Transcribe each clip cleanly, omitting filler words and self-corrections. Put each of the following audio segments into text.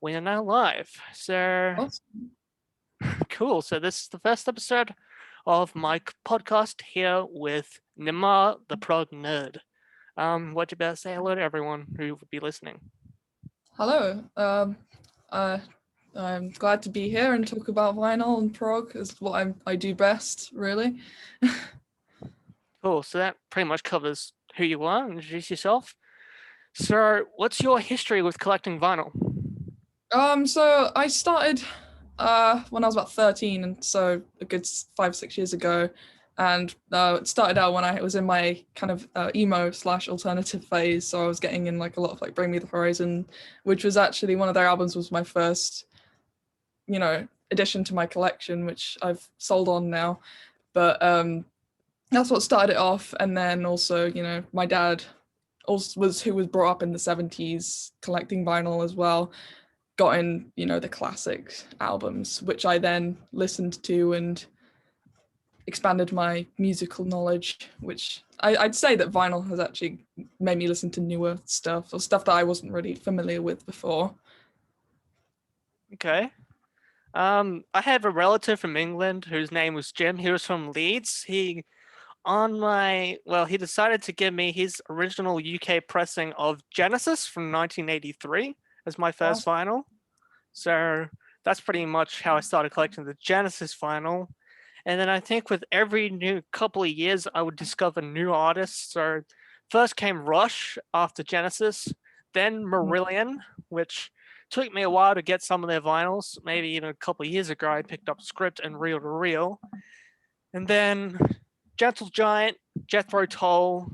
We are now live. So Awesome. cool. So this is the first episode of my podcast here with Niamh the Prog Nerd. What you better say hello to everyone who would be listening. Hello. Uh, I'm glad to be here and talk about vinyl and prog is what I do best, really. Cool. So that pretty much covers who you are. Introduce yourself. So what's your history with collecting vinyl? So I started when I was about 13, and so a good 5-6 years ago, and it started out when I was in my kind of emo slash alternative phase. So I was getting in like a lot of like Bring Me the Horizon, which was actually one of their albums was my first, addition to my collection, which I've sold on now. But that's what started it off. And then also, my dad also was who was brought up in the 70s collecting vinyl as well, got in, the classic albums, which I then listened to and expanded my musical knowledge, which I'd say that vinyl has actually made me listen to newer stuff or stuff that I wasn't really familiar with before. Okay. I have a relative from England whose name was Jim. He was from Leeds. He decided to give me his original UK pressing of Genesis from 1983 as my first vinyl. So that's pretty much how I started collecting the Genesis vinyl. And then I think with every new couple of years, I would discover new artists. So first came Rush after Genesis, then Marillion, which took me a while to get some of their vinyls. Maybe even a couple of years ago, I picked up Script and Reel to Reel. And then Gentle Giant, Jethro Tull,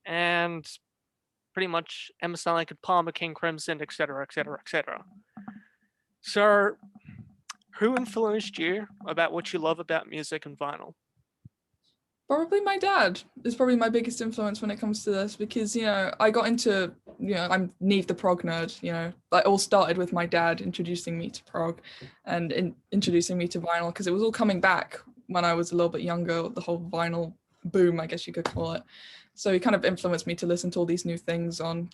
and pretty much Emerson, Lake and Palmer, King Crimson, etc., etc., etc. So, who influenced you about what you love about music and vinyl? Probably my dad is probably my biggest influence when it comes to this because, I got into, I'm Niamh the Prog Nerd, that all started with my dad introducing me to prog and introducing me to vinyl because it was all coming back when I was a little bit younger, the whole vinyl boom, I guess you could call it. So he kind of influenced me to listen to all these new things on,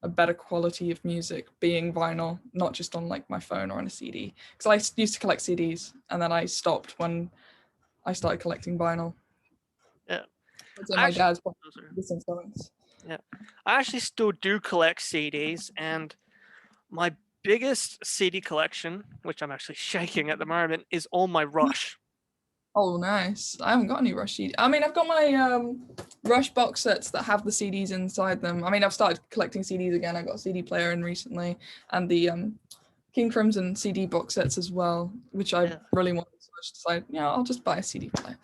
a better quality of music being vinyl, not just on like my phone or on a CD. Because I used to collect CDs and then I stopped when I started collecting vinyl. Yeah, I'd say I my actually, dad's this influence. yeah, I actually still do collect CDs, and my biggest CD collection, which I'm actually shaking at the moment, is all my Rush. Oh, nice. I haven't got any Rush CD. I mean, I've got my Rush box sets that have the CDs inside them. I mean, I've started collecting CDs again. I got a CD player in recently, and the King Crimson CD box sets as well, which I really wanted. So I just decided, I'll just buy a CD player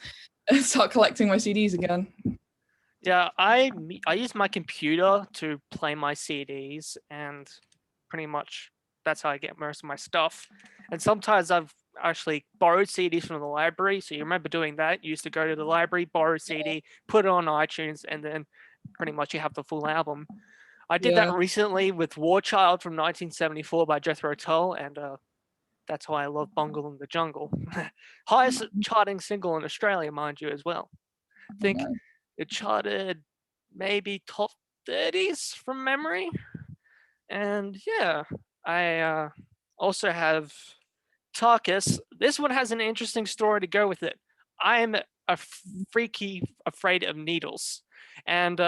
and start collecting my CDs again. Yeah, I use my computer to play my CDs, and pretty much that's how I get most of my stuff. And sometimes I've actually borrowed CDs from the library. So you remember doing that? You used to go to the library, borrow a CD, put it on iTunes, and then pretty much you have the full album. I did that recently with War Child from 1974 by Jethro Tull, and that's why I love Bungle in the Jungle. Highest charting single in Australia, mind you, as well. I think it charted maybe top 30s from memory. And yeah, I also have Tarkus. This one has an interesting story to go with it. I'm a freaky afraid of needles. And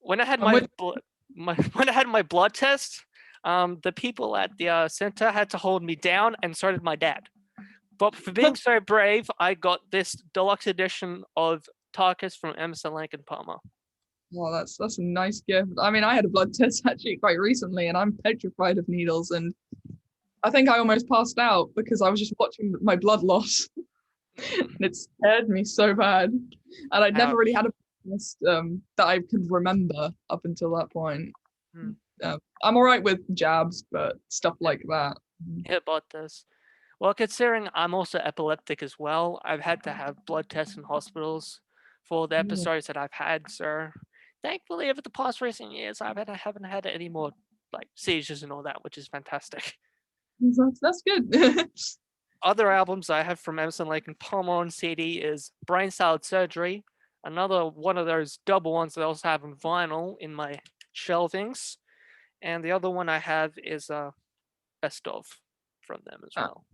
when I had when I had my blood test, the people at the center had to hold me down, and so did my dad. But for being so brave, I got this deluxe edition of Tarkus from Emerson, Lake and Palmer. Well, that's a nice gift. I mean, I had a blood test actually quite recently, and I'm petrified of needles. And I think I almost passed out because I was just watching my blood loss, and it scared me so bad. And I'd never really had a test that I could remember up until that point. I'm all right with jabs, but stuff like that. Yeah, about this. Well, considering I'm also epileptic as well, I've had to have blood tests in hospitals for the episodes that I've had. So, thankfully, over the past recent years, I haven't had any more like seizures and all that, which is fantastic. That's good. Other albums I have from Emerson, Lake and Palmer on CD is Brain Salad Surgery, another one of those double ones that I also have on vinyl in my shelvings, and the other one I have is a best of from them as Ah, well.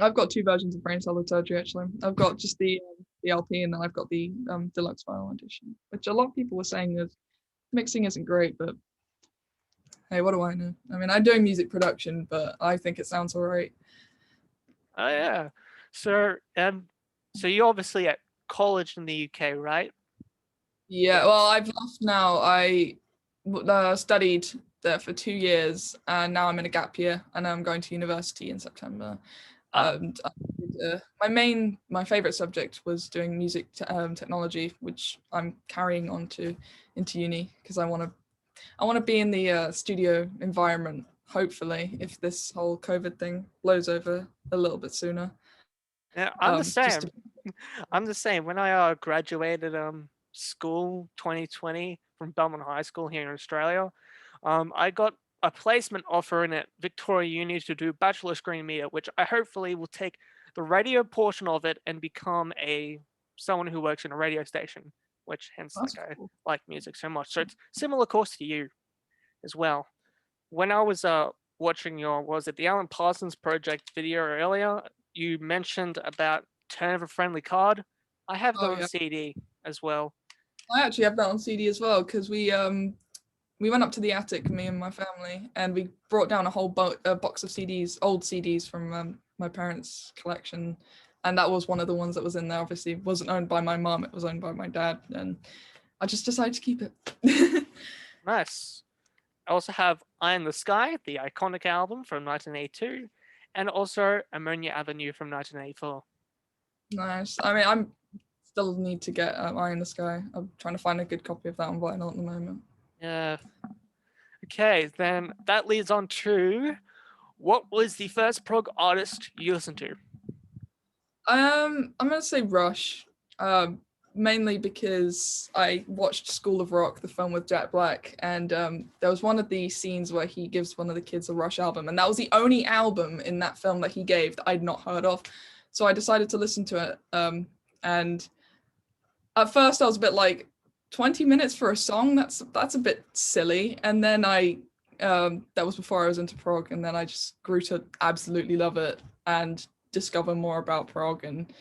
I've got two versions of Brain Salad Surgery actually. I've got just the LP, and then I've got the deluxe vinyl edition, which a lot of people were saying is mixing isn't great, but hey, what do I know? I mean, I'm doing music production, but I think it sounds alright. Oh yeah. So you're obviously at college in the UK, right? Yeah, well, I've left now. I studied there for 2 years, and now I'm in a gap year, and I'm going to university in September. Ah, And my favorite subject was doing music technology, which I'm carrying on to into uni because I want to be in the studio environment. Hopefully, if this whole COVID thing blows over a little bit sooner, yeah, I'm the just to same. I'm the same. When I graduated school 2020 from Belmont High School here in Australia, I got a placement offer in at Victoria Uni to do bachelor's degree in media, which I hopefully will take the radio portion of it and become a someone who works in a radio station, which hence that's like I cool. like music so much. So it's similar course to you as well. When I was watching your was it the Alan Parsons Project video earlier, you mentioned about Turn of a Friendly Card. I have that Oh on yeah, CD as well. I actually have that on CD as well because we went up to the attic, me and my family, and we brought down a whole box of CDs, old CDs from my parents' collection, and that was one of the ones that was in there. Obviously, it wasn't owned by my mom; it was owned by my dad, and I just decided to keep it. Nice. I also have Eye in the Sky, the iconic album from 1982, and also Ammonia Avenue from 1984. Nice. I mean, I'm still need to get Eye in the Sky. I'm trying to find a good copy of that on vinyl at the moment. Yeah. Okay, then that leads on to what was the first prog artist you listened to? I'm gonna say Rush, mainly because I watched School of Rock, the film with Jack Black, and there was one of the scenes where he gives one of the kids a Rush album, and that was the only album in that film that he gave that I'd not heard of. So I decided to listen to it, and at first I was a bit like, 20 minutes for a song, that's a bit silly, and then that was before I was into prog, and then I just grew to absolutely love it and discover more about prog. And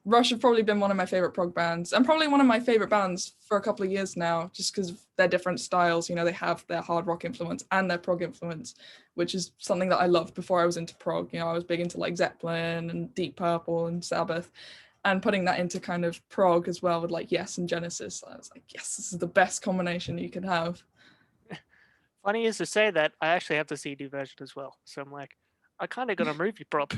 Rush have probably been one of my favorite prog bands, and probably one of my favorite bands for a couple of years now, just because of their different styles. You know, they have their hard rock influence and their prog influence, which is something that I loved before I was into prog. You know, I was big into like Zeppelin and Deep Purple and Sabbath, and putting that into kind of prog as well with like Yes and Genesis. I was like, yes, this is the best combination you could have. Funny is to say that I actually have the CD version as well. So I'm like, I kind of got a movie prop.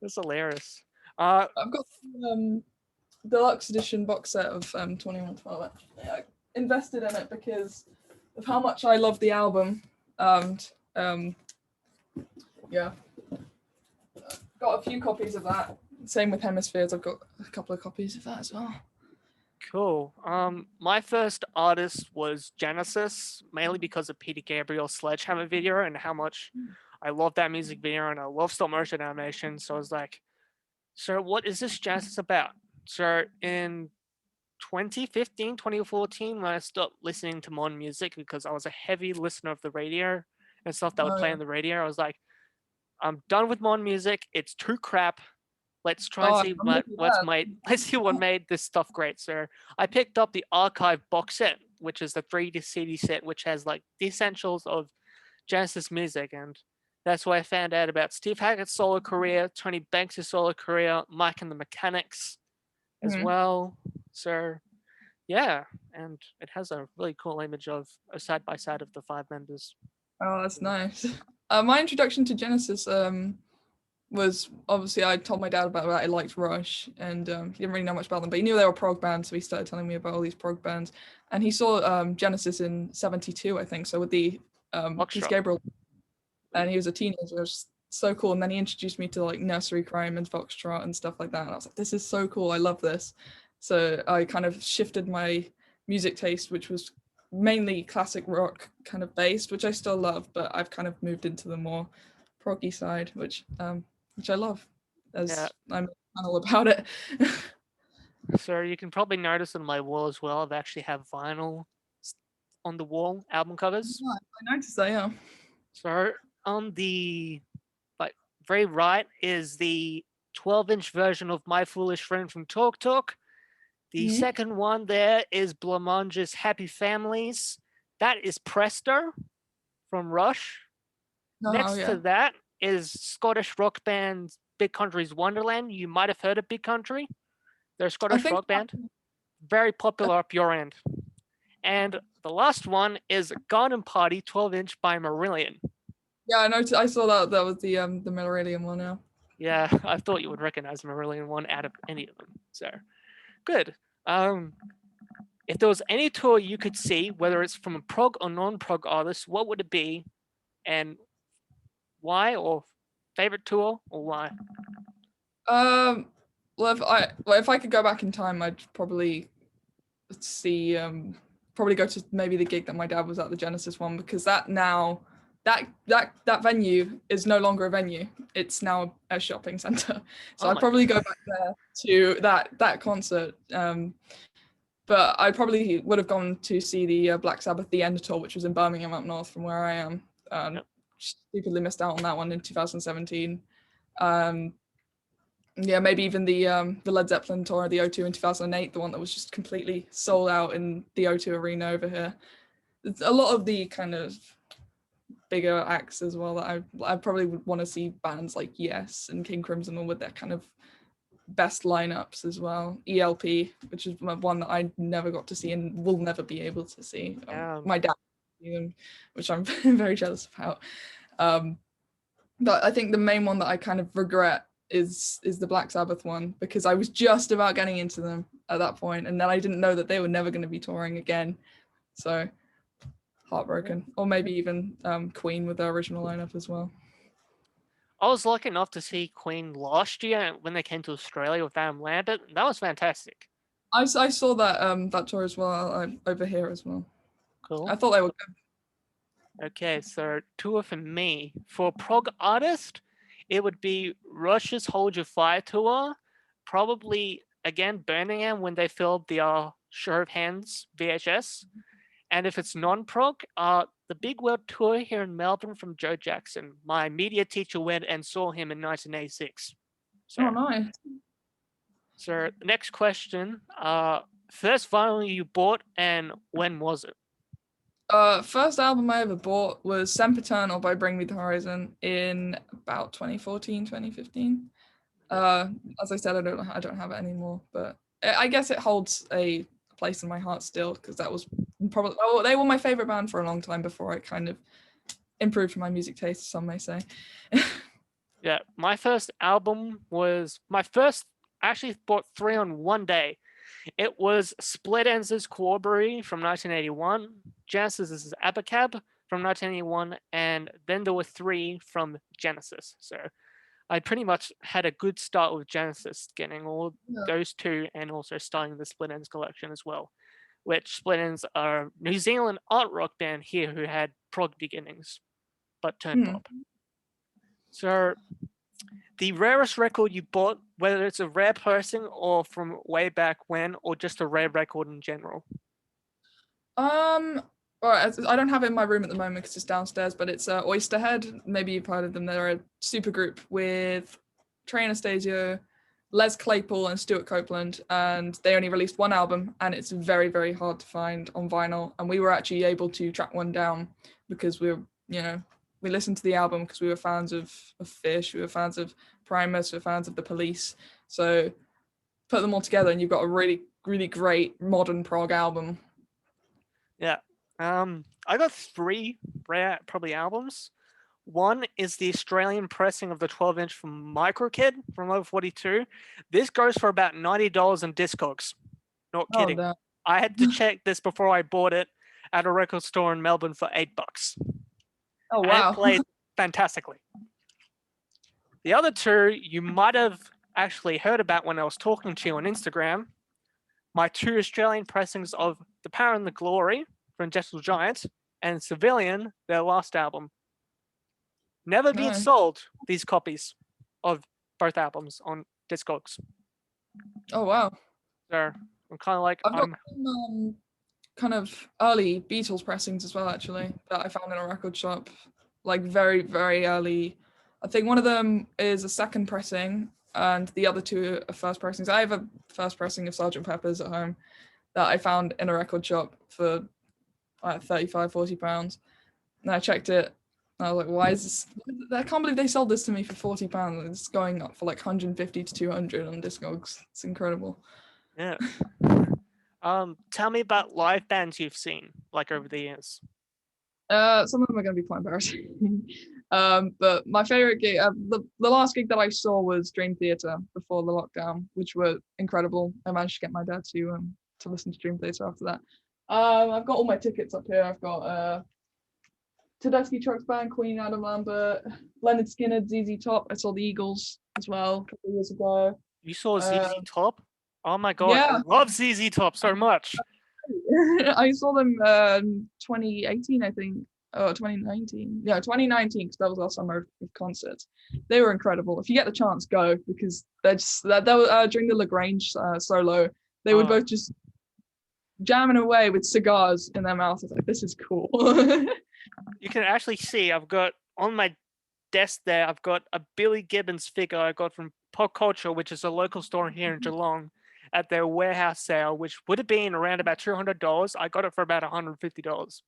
That's hilarious. Uh, I've got the deluxe edition box set of 2112. Actually, I invested in it because of how much I love the album, and yeah, got a few copies of that. Same with Hemispheres. I've got a couple of copies of that as well. Cool. My first artist was Genesis, mainly because of Peter Gabriel's Sledgehammer video and how much I love that music video and I love stop motion animation. So I was like, so what is this Genesis about? So in 2015, 2014, when I stopped listening to modern music because I was a heavy listener of the radio and stuff that would Oh play yeah. on the radio, I was like, I'm done with modern music. It's too crap. Let's try and Oh, see I'm with what you what's there. made. Let's see what made this stuff great. So I picked up the archive box set, which is the 3D CD set, which has like the essentials of Genesis music, and that's where I found out about Steve Hackett's solo career, Tony Banks' solo career, Mike and the Mechanics as Mhm. well. So yeah, and it has a really cool image of a side by side of the five members. Oh, that's nice. My introduction to Genesis was obviously I told my dad about that. I liked Rush, and he didn't really know much about them, but he knew they were prog bands, so he started telling me about all these prog bands. And he saw Genesis in '72, I think, so with the Peter Foxtrot. Gabriel, and he was a teenager. It was so cool. And then he introduced me to like Nursery Crime and Foxtrot and stuff like that. And I was like, this is so cool. I love this. So I kind of shifted my music taste, which was mainly classic rock kind of based, which I still love, but I've kind of moved into the more proggy side, which I love, Yeah. as I'm all about it. So you can probably notice on my wall as well. I've actually have vinyl on the wall album covers. I noticed that, yeah. So on the very right is the 12-inch version of My Foolish Friend from Talk Talk. The second one there is Blancmange's Happy Families. That is Presto from Rush. Next to that is Scottish rock band Big Country's Wonderland. You might have heard of Big Country. They're a Scottish rock band. Very popular up your end. And the last one is Garden Party 12-inch by Marillion. Yeah, I noticed. I saw that. That was the Marillion one. Yeah. Yeah, I thought you would recognize the Marillion one out of any of them. So, good. If there was any tour you could see, whether it's from a prog or non-prog artist, what would it be, and why, or favorite tour, or why? Well, if I could go back in time, I'd probably see probably go to maybe the gig that my dad was at, the Genesis one, because that venue is no longer a venue. It's now a shopping center. So I'd probably go back there to that concert. But I probably would have gone to see the Black Sabbath The End Tour, which was in Birmingham up north from where I am. Stupidly missed out on that one in 2017. Yeah, maybe even the Led Zeppelin tour, the O2 in 2008, the one that was just completely sold out in the O2 arena over here. It's a lot of the kind of bigger acts as well that I probably would want to see, bands like Yes and King Crimson, all with their kind of best lineups as well. ELP, which is one that I never got to see and will never be able to see. My dad, which I'm very jealous about. But I think the main one that I kind of regret is the Black Sabbath one, because I was just about getting into them at that point, and then I didn't know that they were never going to be touring again. So heartbroken. Or maybe even Queen with their original lineup as well. I was lucky enough to see Queen last year when they came to Australia with Adam Lambert. That was fantastic. I saw that tour as well, over here as well. Cool. I thought they were good. Okay, so tour for me. For prog artist, it would be Rush's Hold Your Fire tour. Probably, again, Birmingham when they filmed the Show of Hands VHS. And if it's non-prog, the Big World Tour here in Melbourne from Joe Jackson. My media teacher went and saw him in 1986. So, oh, nice. So, next question. First vinyl you bought and when was it? First album I ever bought was Sempiternal by Bring Me the Horizon in about 2014, 2015. As I said, I don't have it anymore, but I guess it holds a place in my heart still, because that was probably, they were my favorite band for a long time before I kind of improved my music taste, some may say. Yeah, my first album was I actually bought 3 on one day. It was Split Enz' Corbury from 1981, Genesis' Abacab from 1981, and then there were 3 from Genesis. So I pretty much had a good start with Genesis, getting all those 2 and also starting the Split Enz collection as well, which Split Enz are a New Zealand art rock band here who had prog beginnings, but turned pop. So the rarest record you bought, whether it's a rare person or from way back when, or just a rare record in general? Well, I don't have it in my room at the moment because it's downstairs, but it's Oyster Head. Maybe you've heard of them. They're a super group with Trey Anastasio, Les Claypool, and Stuart Copeland, and they only released 1 album, and it's very, very hard to find on vinyl. And we were actually able to track one down because we listened to the album because we were fans of Fish, we were fans of Primus, we were fans of The Police. So put them all together and you've got a really, really great modern prog album. Yeah. I got 3 rare probably albums. One is the Australian pressing of the 12-inch from Microkid from Over 42. This goes for about $90 on Discogs. Not kidding. No. I had to check this before I bought it at a record store in Melbourne for $8. Oh, wow. And it played fantastically. The other 2 you might have actually heard about when I was talking to you on Instagram. My 2 Australian pressings of The Power and the Glory from Gentle Giant and Civilian, their last album. Never been sold, these copies of both albums on Discogs. Oh, wow. So I'm kind of like, kind of early Beatles pressings as well, actually, that I found in a record shop, like very, very early. I think one of them is a second pressing and the other two are first pressings. I have a first pressing of Sgt. Pepper's at home that I found in a record shop for like 35, 40 pounds. And I checked it and I was like, why is this? I can't believe they sold this to me for 40 pounds. It's going up for like 150 to 200 on Discogs. It's incredible. Yeah. Tell me about live bands you've seen, like over the years. Some of them are going to be quite embarrassing. But my favorite gig, the last gig that I saw was Dream Theater before the lockdown, which were incredible. I managed to get my dad to listen to Dream Theater after that. I've got all my tickets up here. I've got Tedeschi Trucks Band, Queen, Adam Lambert, Leonard Skinner, ZZ Top. I saw the Eagles as well a couple of years ago. You saw ZZ Top? Oh my god, Yeah. I love ZZ Top so much. I saw them 2018, I think. Oh, 2019. Yeah, 2019, because that was our summer of concerts. They were incredible. If you get the chance, go, because they're just that was during the Lagrange solo. They would both just jamming away with cigars in their mouths. I was like, this is cool. You can actually see I've got on my desk there, I've got a Billy Gibbons figure I got from Pop Culture, which is a local store here in Geelong, at their warehouse sale, which would have been around about $200. I got it for about $150.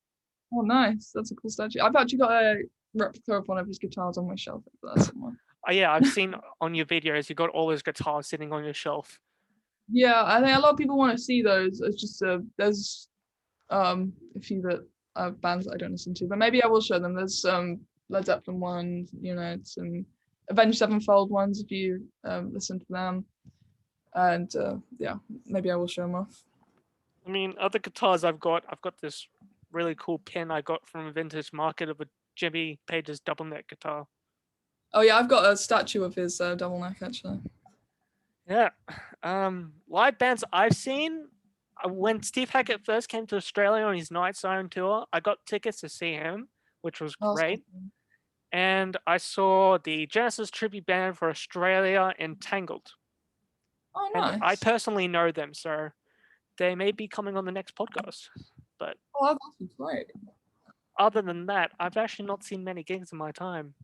Oh, nice. That's a cool statue. I've actually got a replica of one of his guitars on my shelf. That's one. Oh yeah, I've seen on your videos you got all those guitars sitting on your shelf. Yeah, I think a lot of people want to see those. It's just there's a few that bands that I don't listen to, but maybe I will show them. There's Led Zeppelin ones, some Avenged Sevenfold ones if you listen to them, and yeah, maybe I will show them off. I mean, other guitars I've got this really cool pin I got from a vintage market of a Jimmy Page's double neck guitar. Oh yeah, I've got a statue of his double neck actually. Yeah. Live bands I've seen, when Steve Hackett first came to Australia on his Night Siren tour, I got tickets to see him, which was great. Awesome. And I saw the Genesis tribute band for Australia, Entangled. Oh, nice. And I personally know them, so they may be coming on the next podcast. But that's great. Other than that, I've actually not seen many gigs in my time.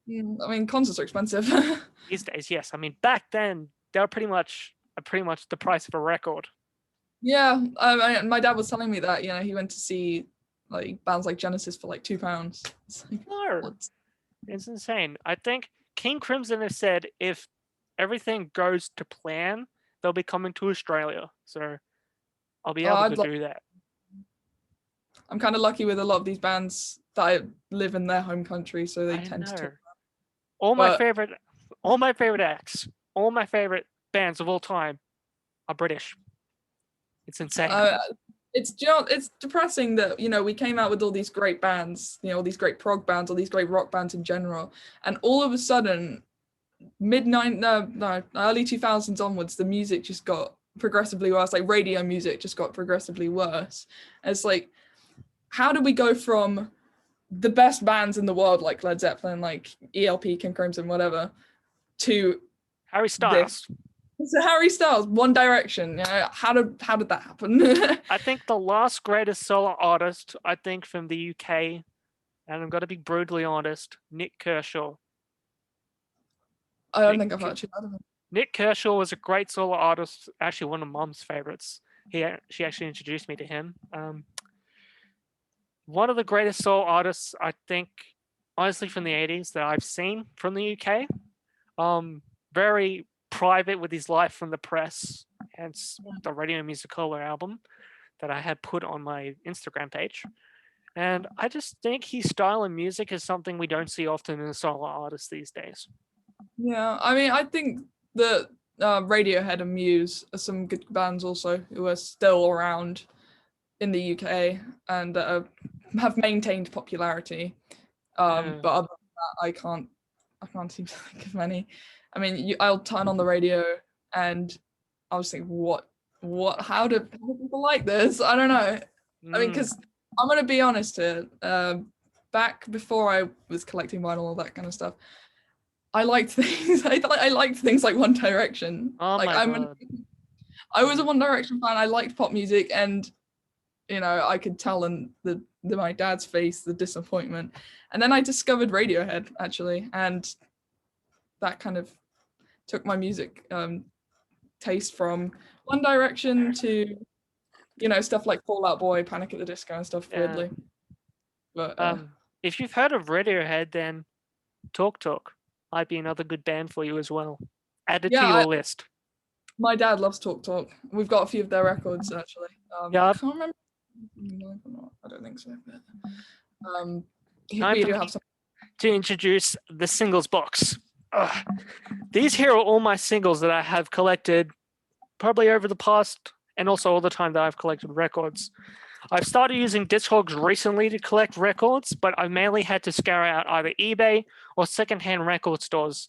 I mean, concerts are expensive. These days, yes. I mean, back then they were pretty much the price of a record. Yeah, my dad was telling me that he went to see like bands like Genesis for like £2. It's like, no, what? It's insane. I think King Crimson has said if everything goes to plan, they'll be coming to Australia. So I'll be able to do that. I'm kind of lucky with a lot of these bands that I live in their home country, so they tend to. All my favorite acts, all my favorite bands of all time are British. It's insane. It's depressing that we came out with all these great bands, all these great prog bands, all these great rock bands in general, and all of a sudden, early 2000s onwards, the music just got progressively worse. Like radio music just got progressively worse. And it's like, how do we go from the best bands in the world, like Led Zeppelin, like ELP, King Crimson, whatever, to Harry Styles? So Harry Styles, One Direction. How did that happen? I think the last greatest solo artist, I think from the UK, and I'm gonna be brutally honest, Nick Kershaw. I don't think I've actually heard of him. Nick Kershaw was a great solo artist, actually one of Mum's favorites. She actually introduced me to him. One of the greatest solo artists, I think, honestly, from the 80s that I've seen from the UK. Very private with his life from the press, hence the Radio Musicola album that I had put on my Instagram page. And I just think his style of music is something we don't see often in a solo artist these days. Yeah, I mean, I think that Radiohead and Muse are some good bands also who are still around in the UK and have maintained popularity. But other than that, I can't seem to think of any. I mean, I'll turn on the radio and I'll just think, how do people like this? I don't know. I mean, because I'm going to be honest here. Back before I was collecting vinyl, all that kind of stuff, I liked things. I liked things like One Direction. Oh like my God. I was a One Direction fan. I liked pop music, and I could tell in my dad's face the disappointment. And then I discovered Radiohead actually, and that kind of took my music taste from One Direction to stuff like Fall Out Boy, Panic at the Disco and stuff. Yeah. Weirdly, but if you've heard of Radiohead, then Talk might be another good band for you as well. Add it to your list. My dad loves Talk. We've got a few of their records actually. Yeah. I can't remember live or not. I don't think so. But, we do have some. To introduce the singles box. These here are all my singles that I have collected probably over the past, and also all the time that I've collected records. I've started using Discogs recently to collect records, but I mainly had to scour out either eBay or secondhand record stores.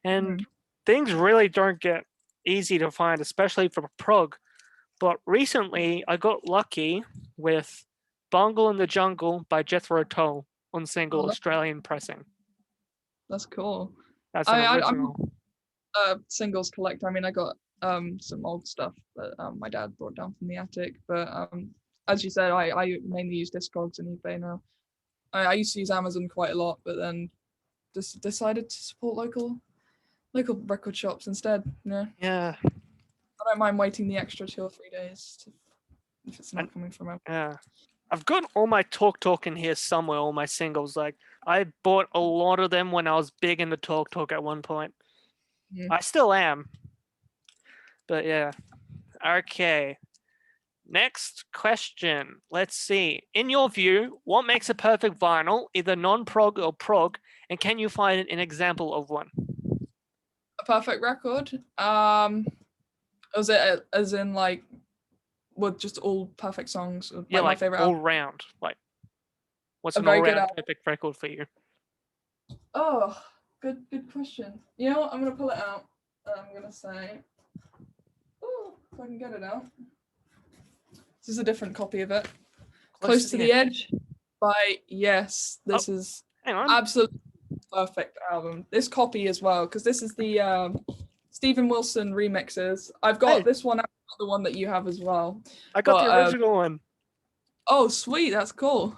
And things really don't get easy to find, especially for prog. But recently, I got lucky with Bungle in the Jungle by Jethro Tull on single Australian pressing. That's cool. That's an original. I'm singles collector. I mean, I got some old stuff that my dad brought down from the attic. But as you said, I mainly use Discogs and eBay now. I used to use Amazon quite a lot, but then just decided to support local record shops instead. Yeah. I don't mind waiting the extra 2 or 3 days if it's not coming from. Yeah. I've got all my Talk in here somewhere, all my singles. Like, I bought a lot of them when I was big into Talk at one point. I still am. But yeah. Okay. Next question. Let's see. In your view, what makes a perfect vinyl, either non-prog or prog, and can you find an example of one? A perfect record? Was it as in like with just all perfect songs? Yeah, my favorite all album? round. Like, what's an all-round perfect record for you? Oh, good question. You know what? I'm gonna pull it out. I'm gonna say, if I can get it out. This is a different copy of it. Close to the Edge by Yes. This is absolutely perfect album. This copy as well, because this is the Steven Wilson remixes. I've got this one, the one that you have as well. I got the original one. Oh, sweet! That's cool.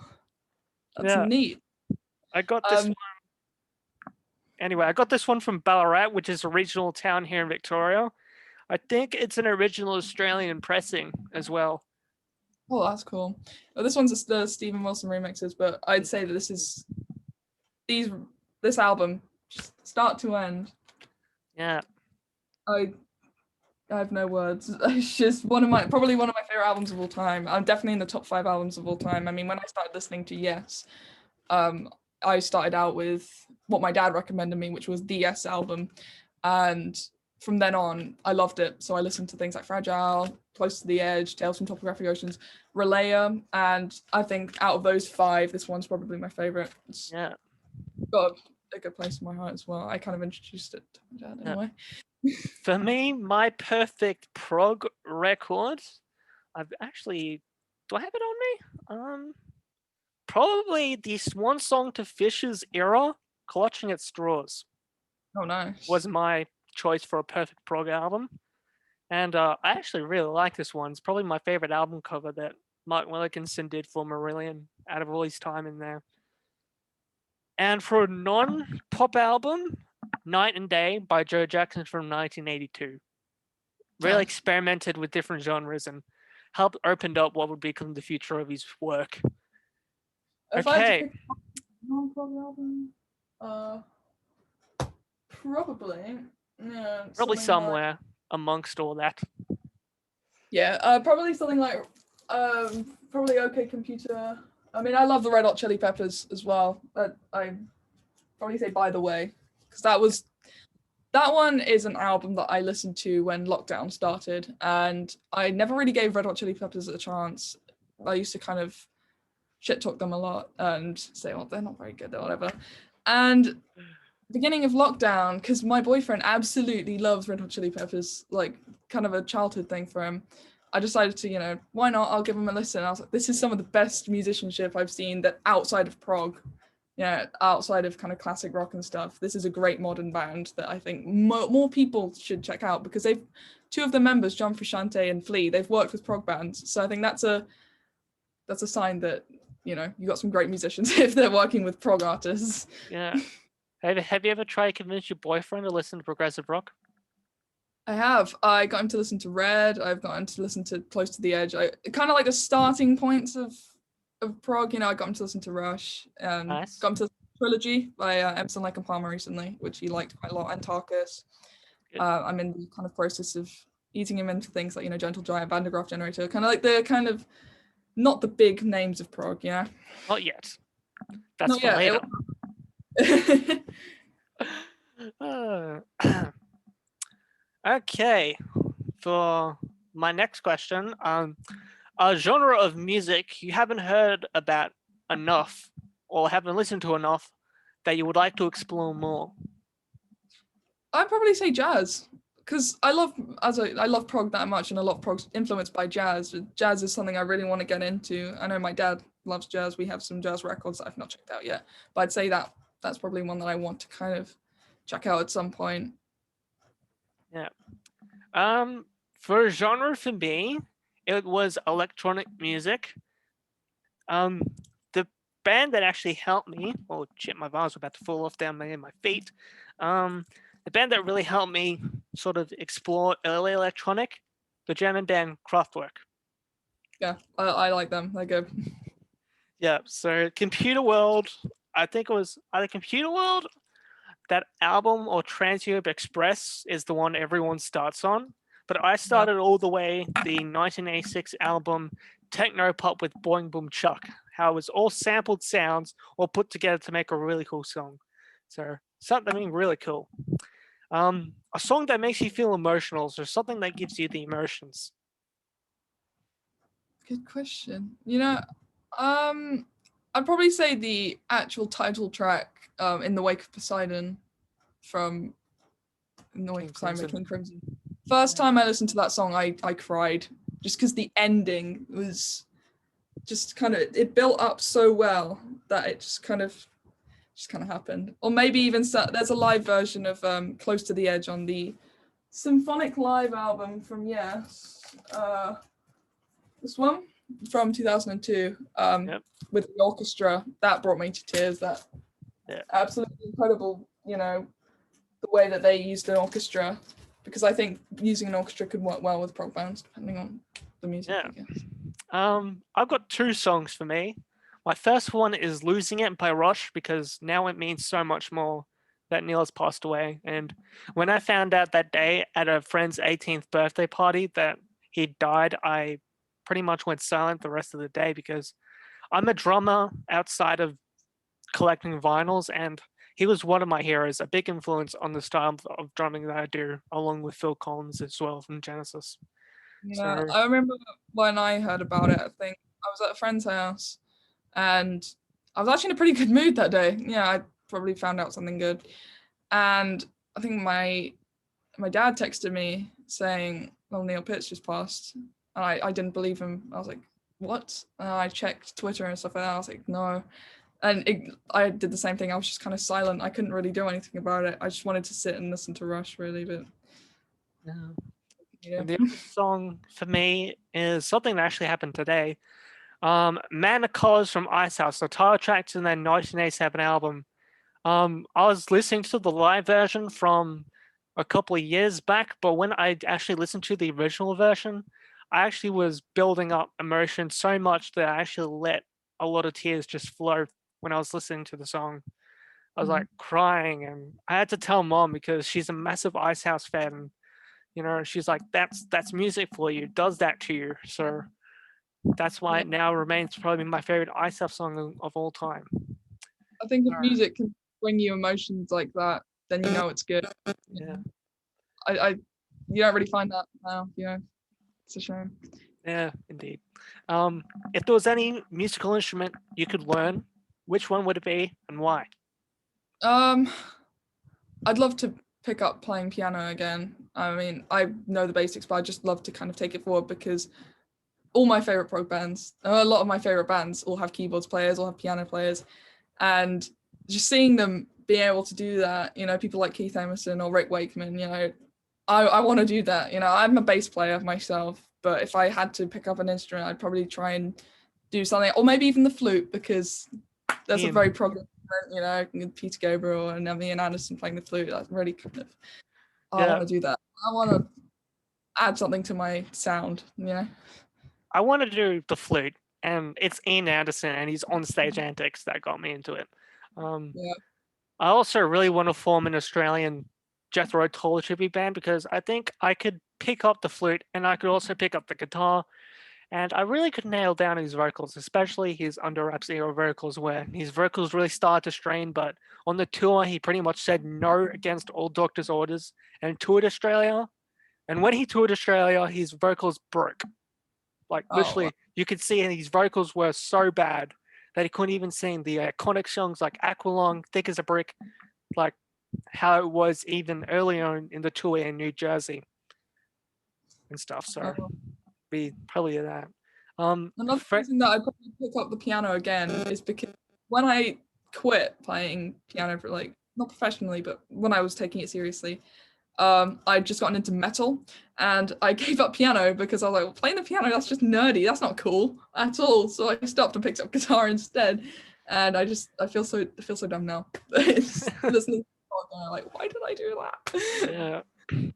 That's neat. I got this one. Anyway, I got this one from Ballarat, which is a regional town here in Victoria. I think it's an original Australian pressing as well. Oh, that's cool. Well, this one's the Steven Wilson remixes, but I'd say that this album, start to end. Yeah. I have no words. It's just probably one of my favorite albums of all time. I'm definitely in the top 5 albums of all time. I mean, when I started listening to Yes, I started out with what my dad recommended me, which was the Yes album, and from then on, I loved it. So I listened to things like Fragile, Close to the Edge, Tales from Topographic Oceans, Relaya, and I think out of those 5, this one's probably my favorite. It's got a good place in my heart as well. I kind of introduced it to my dad in a way. For me, my perfect prog record, do I have it on me? Probably the Swan Song to Fisher's era, Clutching at Straws. Oh, nice. Was my choice for a perfect prog album. And I actually really like this one. It's probably my favorite album cover that Mark Wilkinson did for Marillion out of all his time in there. And for a non-pop album, Night and Day by Joe Jackson from 1982. Really experimented with different genres and helped open up what would become the future of his work. If I had to pick a non-pop album, probably somewhere amongst all that. Yeah, probably something like probably OK Computer. I mean, I love the Red Hot Chili Peppers as well. But I probably say By the Way, because that one is an album that I listened to when lockdown started, and I never really gave Red Hot Chili Peppers a chance. I used to kind of shit talk them a lot and say, well, they're not very good or whatever. And beginning of lockdown, because my boyfriend absolutely loves Red Hot Chili Peppers, like kind of a childhood thing for him, I decided to, why not? I'll give him a listen. I was like, this is some of the best musicianship I've seen that outside of prog, outside of kind of classic rock and stuff. This is a great modern band that I think more people should check out, because two of the members, John Frusciante and Flea, they've worked with prog bands. So I think that's a that's a sign that, you know, you got some great musicians if they're working with prog artists. Yeah. Have you ever tried to convince your boyfriend to listen to progressive rock? I have. I got him to listen to Red. I've got him to listen to Close to the Edge. I kind of like the starting points of prog. You know, I got him to listen to Rush. Nice. Got him to Trilogy by Emerson, Lake and Palmer recently, which he liked quite a lot. And Tarkus. I'm in the kind of process of eating him into things like, you know, Gentle Giant, Van de Graaff Generator, kind of like the kind of not the big names of prog, you know. Not yet. That's Not for yet. later. Okay, for my next question, a genre of music you haven't heard about enough or haven't listened to enough that you would like to explore more? I'd probably say jazz, because I love prog that much, and a lot of prog's influenced by jazz. Jazz is something I really want to get into. I know my dad loves jazz. We have some jazz records that I've not checked out yet, but I'd say that's probably one that I want to kind of check out at some point. Yeah. For a genre for me, it was electronic music. The band that actually helped me, oh shit, my vase were about to fall off down my feet. The band that really helped me sort of explore early electronic, the German band Kraftwerk. Yeah, I like them. They're good. Yeah, so Computer World, I think it was either Computer World, that album, or Trans-Europe Express is the one everyone starts on. But I started all the way the 1986 album Techno Pop with Boing Boom Chuck, how it was all sampled sounds all put together to make a really cool song. So something really cool. A song that makes you feel emotional, or something that gives you the emotions. Good question. You know, I'd probably say the actual title track, In the Wake of Poseidon, from In the Wake of Poseidon by King Crimson. First time I listened to that song, I cried, just because the ending was just kind of, it built up so well that it just kind of happened. Or maybe even there's a live version of Close to the Edge on the Symphonic Live album from this one from 2002 with the orchestra. That brought me to tears. That absolutely incredible, you know, the way that they used an orchestra, because I think using an orchestra could work well with prog bands depending on the music. I guess. I've got two songs for me. My first one is Losing It by Rush, because now it means so much more that Neil has passed away. And when I found out that day at a friend's 18th birthday party that he died, I pretty much went silent the rest of the day, because I'm a drummer outside of collecting vinyls, and he was one of my heroes, a big influence on the style of drumming that I do, along with Phil Collins as well from Genesis. Yeah, so I remember when I heard about it, I think I was at a friend's house and I was actually in a pretty good mood that day. Yeah, I probably found out something good. And I think my dad texted me saying, well, Neil Pitts just passed. And I didn't believe him. I was like, what? And I checked Twitter and stuff like that. I was like, no. And I did the same thing. I was just kind of silent. I couldn't really do anything about it. I just wanted to sit and listen to Rush, really. But yeah. The other song for me is something that actually happened today. Man of Colors from Icehouse, the title track to their 1987 album. I was listening to the live version from a couple of years back, but when I actually listened to the original version, I actually was building up emotion so much that I actually let a lot of tears just flow when I was listening to the song. I was like crying, and I had to tell Mom, because she's a massive Icehouse fan. You know, she's like, that's music for you, does that to you. So that's why it now remains probably my favorite Icehouse song of all time. I think if music can bring you emotions like that, then you know it's good. Yeah. You don't really find that now, you know. It's a shame. Yeah, indeed. If there was any musical instrument you could learn, which one would it be and why? I'd love to pick up playing piano again. I mean, I know the basics, but I just love to kind of take it forward, because all my favorite prog bands, a lot of my favorite bands, all have keyboards players, all have piano players, and just seeing them being able to do that, you know, people like Keith Emerson or Rick Wakeman, you know, I want to do that. You know, I'm a bass player myself, but if I had to pick up an instrument, I'd probably try and do something, or maybe even the flute, because there's a Ian. very progressive, with Peter Gabriel and Ian Anderson playing the flute. That's really kind of. I Yeah. want to do that. I want to add something to my sound. I want to do the flute, and it's Ian Anderson and his on-stage antics that got me into it. Yeah. I also really want to form an Australian Jethro Tull tribute band because I think I could pick up the flute and I could also pick up the guitar, and I really could nail down his vocals, especially his Under Wraps era vocals, where his vocals really started to strain. But on the tour, he pretty much said no against all doctor's orders and toured Australia. And when he toured Australia, his vocals broke. Like literally, you could see his vocals were so bad that he couldn't even sing the iconic songs like Aqualung, Thick as a Brick, like how it was even earlier in the tour in New Jersey and stuff. So be probably that. Another reason that I probably pick up the piano again is because when I quit playing piano for not professionally, but when I was taking it seriously, I'd just gotten into metal, and I gave up piano because I was like, well, playing the piano, that's just nerdy. That's not cool at all. So I stopped and picked up guitar instead. And I feel so dumb now. It's listening to it, like, why did I do that? Yeah.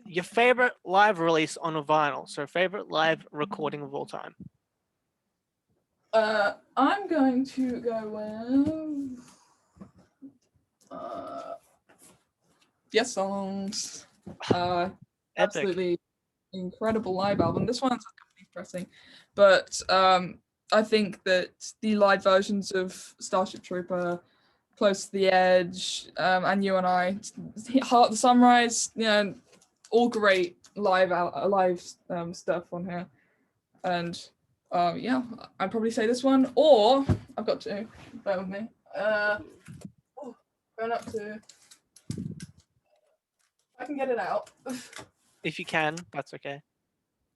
Your favorite live release on a vinyl. So favorite live recording of all time. I'm going to go with Yes Songs. Absolutely incredible live album. This one's a company pressing, but I think that the live versions of Starship Trooper, Close to the Edge, and You and I, Heart of the Sunrise, all great live stuff on here. And yeah, I'd probably say this one, or I've got to bear with me. Going up to. I can get it out. If you can, that's okay.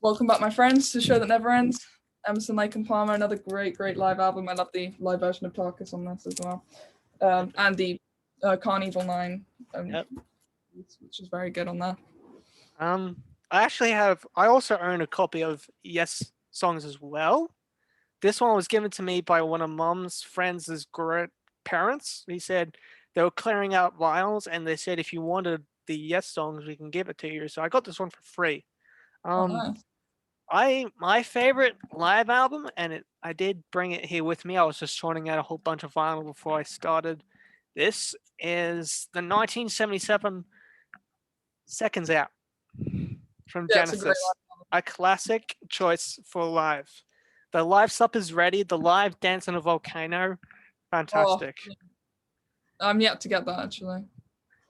Welcome Back, My Friends, to Show That Never Ends. Emerson, Lake and Palmer, another great live album. I love the live version of Tarkus on this as well. And the Carnival 9, which is very good on that. I also own a copy of Yes Songs as well. This one was given to me by one of Mom's friends' parents. He said they were clearing out vinyls, and they said if you wanted the Yes Songs, we can give it to you. So I got this one for free. Nice. My favorite live album, and I did bring it here with me. I was just sorting out a whole bunch of vinyl before I started. This is the 1977 Seconds Out from Genesis. A classic choice for live. The live sup is ready. The live dance on a volcano. Fantastic. Oh, I'm yet to get that, actually.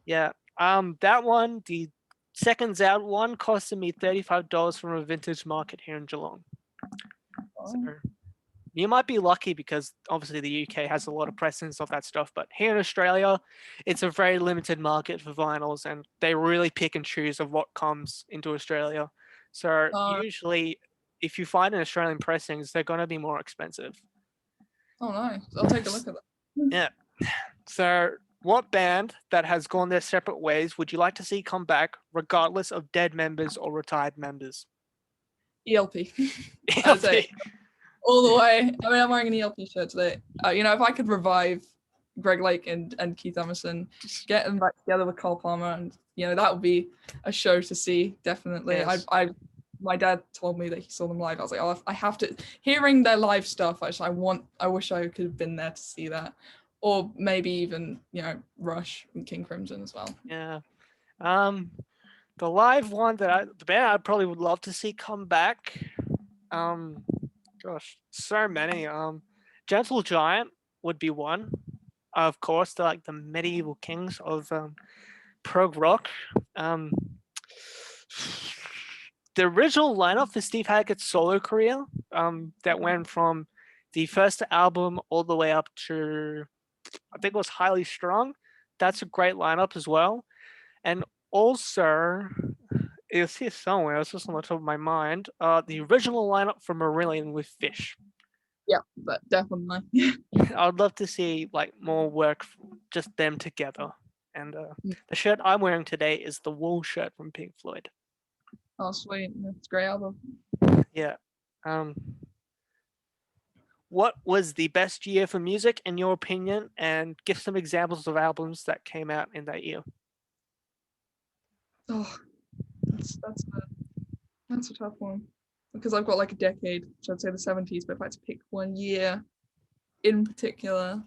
Yeah. That one, the Seconds Out one, costed me $35 from a vintage market here in Geelong. So you might be lucky because obviously the UK has a lot of precedence of that stuff, but here in Australia, it's a very limited market for vinyls, and they really pick and choose of what comes into Australia. So usually, if you find an Australian pressings, they're going to be more expensive. Oh, nice. I'll take a look at that. Yeah. So what band that has gone their separate ways would you like to see come back, regardless of dead members or retired members? ELP. ELP. All the way. I mean, I'm wearing an ELP shirt today. If I could revive Greg Lake and Keith Emerson, get them back together with Carl Palmer, and that would be a show to see. Definitely. Yes. My dad told me that he saw them live. I was like, oh, I have to. Hearing their live stuff, I wish I could have been there to see that, or maybe even Rush and King Crimson as well. Yeah. The live one the band I probably would love to see come back. Gosh, so many. Gentle Giant would be one. Of course, they're like the medieval kings of prog rock. The original lineup for Steve Haggett's solo career, that went from the first album all the way up to, I think it was Highly Strung. That's a great lineup as well. And also, it was here somewhere, it's just on the top of my mind, the original lineup for Marillion with Fish. Yeah, but definitely. I'd love to see more work, just them together. And the shirt I'm wearing today is the Wool shirt from Pink Floyd. Oh, sweet. It's a great album. Yeah. what was the best year for music in your opinion, and give some examples of albums that came out in that year. Oh, that's a tough one because I've got like a decade, which I'd say the 70s. But if I had to pick one year in particular,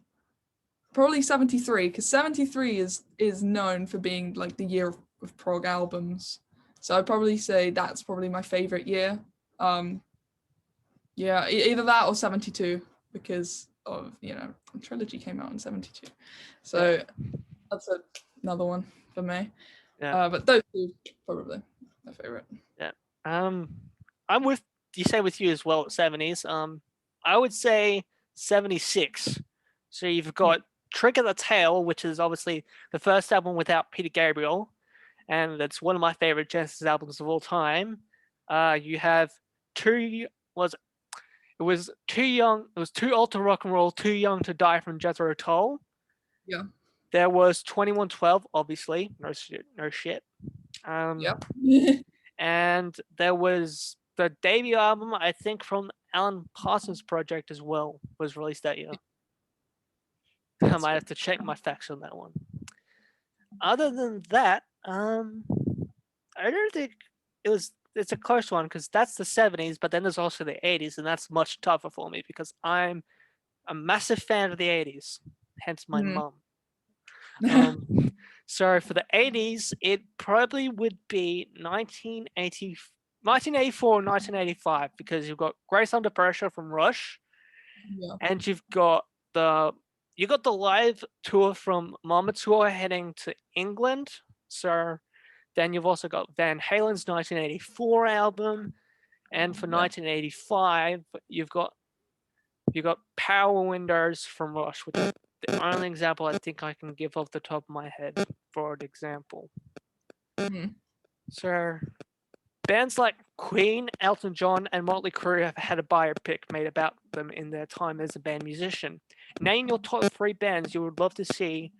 probably 73, because 73 is known for being like the year of prog albums. So I'd probably say that's probably my favorite year. Yeah, either that or 72, because of, Trilogy came out in 72. So that's another one for me. Yeah. But those two probably my favorite. Yeah. I'm with you as well at 70s. I would say 76. So you've got Trick of the Tail, which is obviously the first album without Peter Gabriel, and it's one of my favorite Genesis albums of all time. You have Too Old to Rock and Roll, Too Young to Die from Jethro Tull. Yeah. There was 2112, obviously. No shit. Yeah. And there was the debut album, I think, from Alan Parsons' project as well, was released that year. I might have to check my facts on that one. Other than that, I don't think it's a close one because that's the 70s, but then there's also the 80s, and that's much tougher for me because I'm a massive fan of the 80s, hence my mum. So for the 80s, it probably would be 1984 or 1985 because you've got Grace Under Pressure from Rush, and you've got the live tour from Mama Tour heading to England. So then you've also got Van Halen's 1984 album, and for 1985 you've got Power Windows from Rush, which is the only example I think I can give off the top of my head for an example. So bands like Queen, Elton John, and Motley Crue have had a biopic made about them in their time as a band musician. Name your top 3 bands you would love to see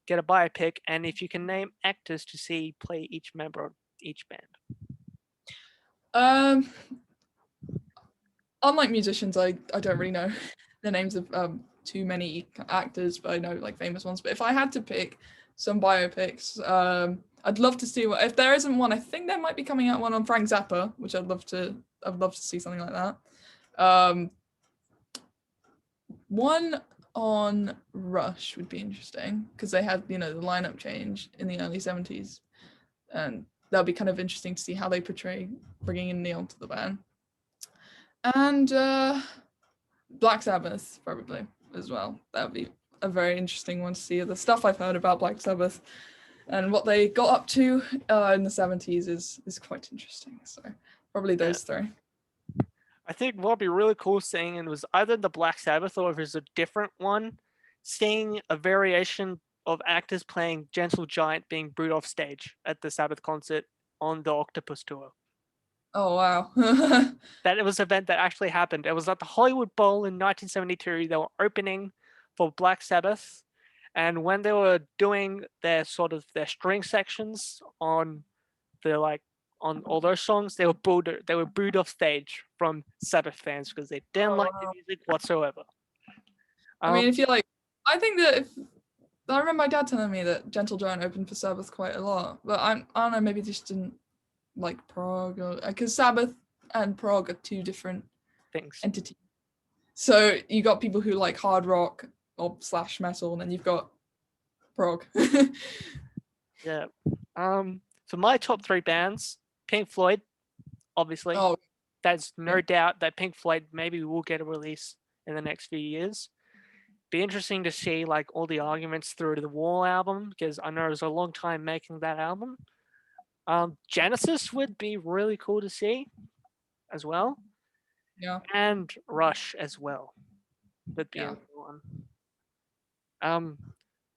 get a biopic, and if you can name actors to see play each member of each band. Unlike musicians, I don't really know the names of too many actors, but I know like famous ones. But if I had to pick some biopics, I'd love to see if there isn't one. I think there might be coming out one on Frank Zappa, which I'd love to see something like that. One on Rush would be interesting because they had the lineup change in the early 70s, and that'll be kind of interesting to see how they portray bringing in Neil to the band. And Black Sabbath probably as well. That would be a very interesting one to see. The stuff I've heard about Black Sabbath and what they got up to in the 70s is quite interesting. So probably those 3. I think what would be really cool seeing it was either the Black Sabbath or if it's a different one, seeing a variation of actors playing Gentle Giant being booed off stage at the Sabbath concert on the Octopus tour. Oh, wow. That it was an event that actually happened. It was at the Hollywood Bowl in 1972. They were opening for Black Sabbath. And when they were doing their string sections on on all those songs, they were booed off stage from Sabbath fans because they didn't like the music whatsoever. I mean, if you I think that I remember my dad telling me that Gentle Giant opened for Sabbath quite a lot, but I don't know, maybe they just didn't like prog, because Sabbath and prog are 2 different things, entities. So you got people who like hard rock or / metal, and then you've got prog. Yeah. So my top 3 bands: Pink Floyd, obviously. Oh, there's no doubt that Pink Floyd maybe will get a release in the next few years. Be interesting to see like all the arguments through the Wall album, because I know it was a long time making that album. Genesis would be really cool to see as well. Yeah. And Rush as well. Would be a one.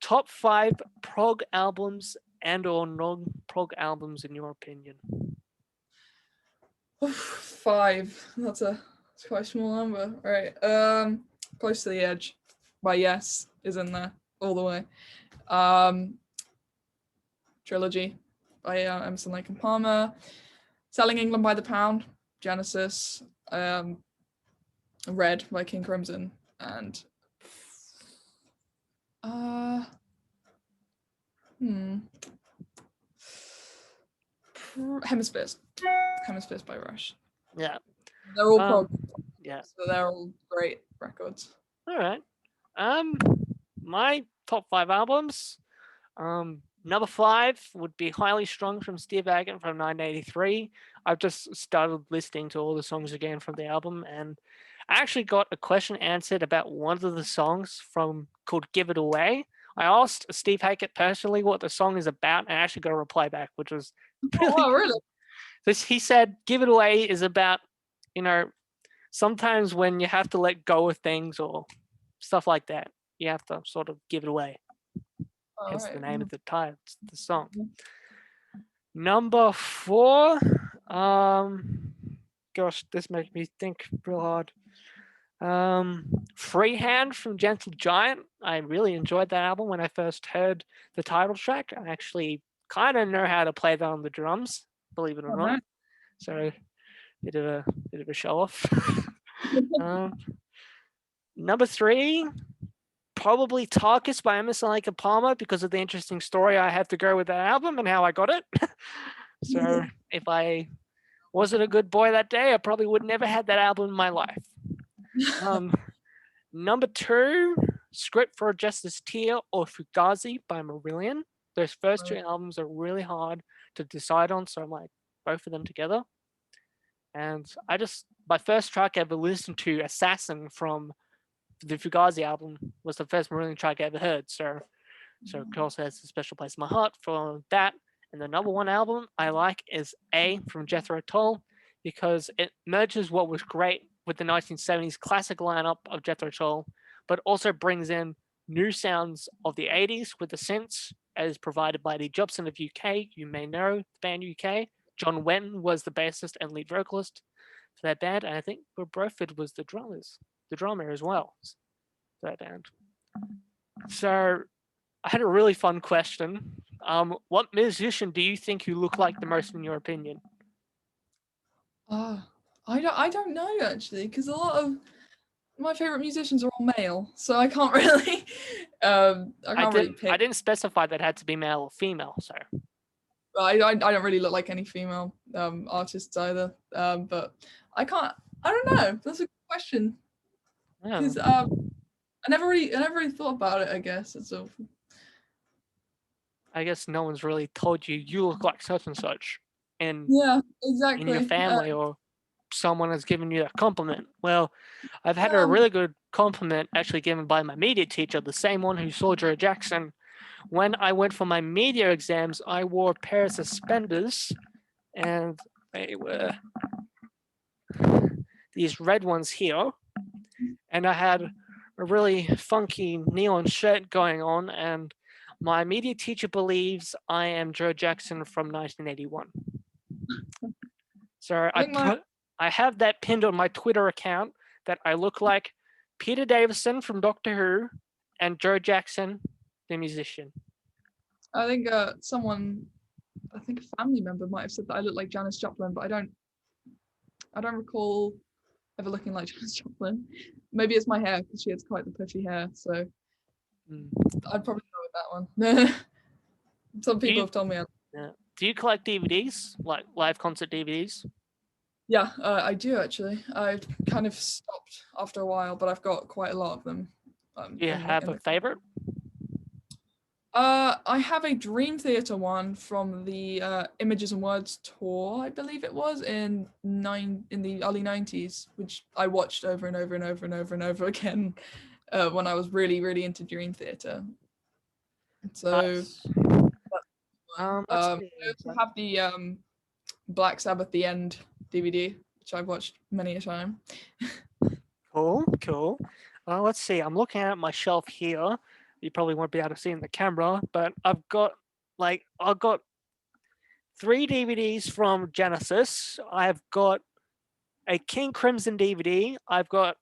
Top 5 prog albums and or non-prog albums in your opinion? 5. That's quite a small number. All right. Close to the Edge by Yes is in there all the way. Trilogy by Emerson, Lake and Palmer. Selling England by the Pound, Genesis. Red by King Crimson, and Hemispheres by Rush. Yeah. They're all prog, Yeah. so they're all great records. All right. My top 5 albums. Number 5 would be Highly Strung from Steve Hackett from 1983. I've just started listening to all the songs again from the album, and I actually got a question answered about one of the songs from called Give It Away. I asked Steve Hackett personally what the song is about, and I actually got a reply back, which was really Oh, really? He said, Give It Away is about, sometimes when you have to let go of things or stuff like that, you have to sort of give it away. Hence the name of the title, the song. Number 4, gosh, this makes me think real hard. Freehand from Gentle Giant. I really enjoyed that album when I first heard the title track. I actually kind of know how to play that on the drums, believe it or not. So bit of a show off. Number 3, probably Tarkus by Emerson Lake and Palmer, because of the interesting story I have to go with that album and how I got it. So if I wasn't a good boy that day, I probably would never had that album in my life. Number 2, Script for a Justice Tear or Fugazi by Marillion. Those first 2 albums are really hard to decide on, so I'm like both of them together. And my first track I ever listened to, Assassin from the Fugazi album, was the first Marillion track I ever heard. So of course, it has a special place in my heart for that. And the number 1 album I like is A from Jethro Tull, because it merges what was great with the 1970s classic lineup of Jethro Tull, but also brings in new sounds of the 80s with the synths, as provided by the Jobson of UK. You may know the band UK. John Wenton was the bassist and lead vocalist for that band, and I think Will Broford was the drummer as well for that band. So I had a really fun question. What musician do you think you look like the most, in your opinion? I don't know actually, because a lot of my favorite musicians are all male, so I can't really. Really pick. I didn't specify that it had to be male or female, so. I don't really look like any female artists either. But I don't know. That's a good question. Because I never really thought about it. I guess so. I guess no one's really told you look like such and such, and exactly. in your family or someone has given you that compliment. Well, I've had a really good compliment actually given by my media teacher, the same one who saw Joe Jackson. When I went for my media exams, I wore a pair of suspenders, and they were these red ones here, and I had a really funky neon shirt going on, and my media teacher believes I am Joe Jackson from 1981. So I have that pinned on my Twitter account, that I look like Peter Davison from Doctor Who and Joe Jackson, the musician. I think a family member might have said that I look like Janis Joplin, but I don't recall ever looking like Janis Joplin. Maybe it's my hair, because she has quite the puffy hair, so I'd probably go with that one. Some people have told me. Do you collect DVDs, like live concert DVDs? Yeah, I do actually. I kind of stopped after a while, but I've got quite a lot of them. Do you have a favorite? I have a Dream Theater one from the Images and Words tour, I believe it was in the early 90s, which I watched over and over and over and over and over again when I was really, really into Dream Theater. So I also have the Black Sabbath The End DVD, which I've watched many a time. Cool. Let's see. I'm looking at my shelf here. You probably won't be able to see in the camera, but I've got 3 DVDs from Genesis. I've got a King Crimson DVD. I've got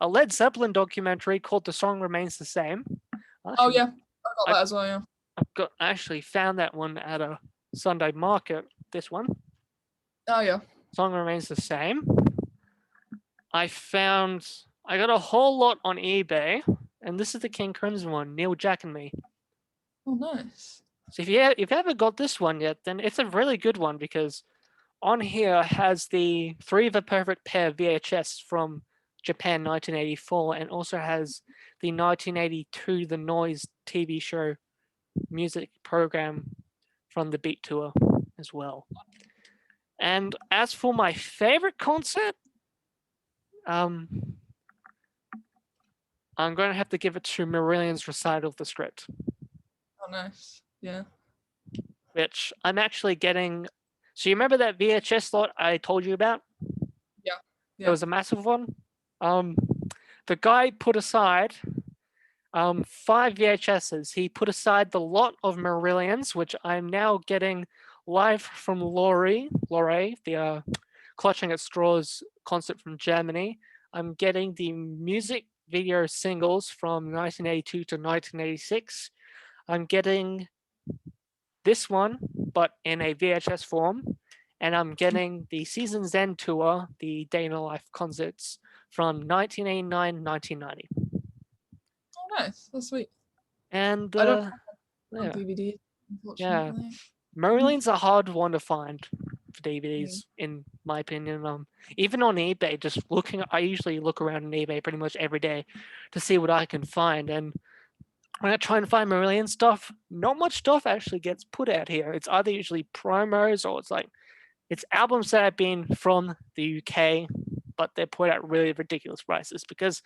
a Led Zeppelin documentary called The Song Remains the Same. Actually, I've got that as well, yeah. I actually found that one at a Sunday market, this one. Oh, yeah. Song Remains the Same. I got a whole lot on eBay, and this is the King Crimson one, Neil, Jack and Me. Oh, nice. So if you haven't got this one yet, then it's a really good one because on here has the Three of a Perfect Pair VHS from Japan 1984 and also has the 1982 The Noise TV show music program from the Beat Tour as well. And as for my favorite concert, I'm going to have to give it to Marillion's recital of the script. Oh, nice. Yeah. Which I'm actually getting. So you remember that VHS slot I told you about? Yeah. It was a massive one. The guy put aside 5 VHSs. He put aside the lot of Marillion's, which I'm now getting live from Laurie, the Clutching at Straws concert from Germany. I'm getting the music video singles from 1982 to 1986. I'm getting this one, but in a VHS form. And I'm getting the Season's End tour, the Day in the Life concerts from 1989, 1990. Oh, nice. That's sweet. And I don't have yeah, DVD, yeah. unfortunately. Marillion's a hard one to find for DVDs, in my opinion. Even on eBay, just looking, I usually look around on eBay pretty much every day to see what I can find. And when I try and find Marillion stuff, not much stuff actually gets put out here. It's either usually promos or it's albums that have been from the UK, but they're put at really ridiculous prices because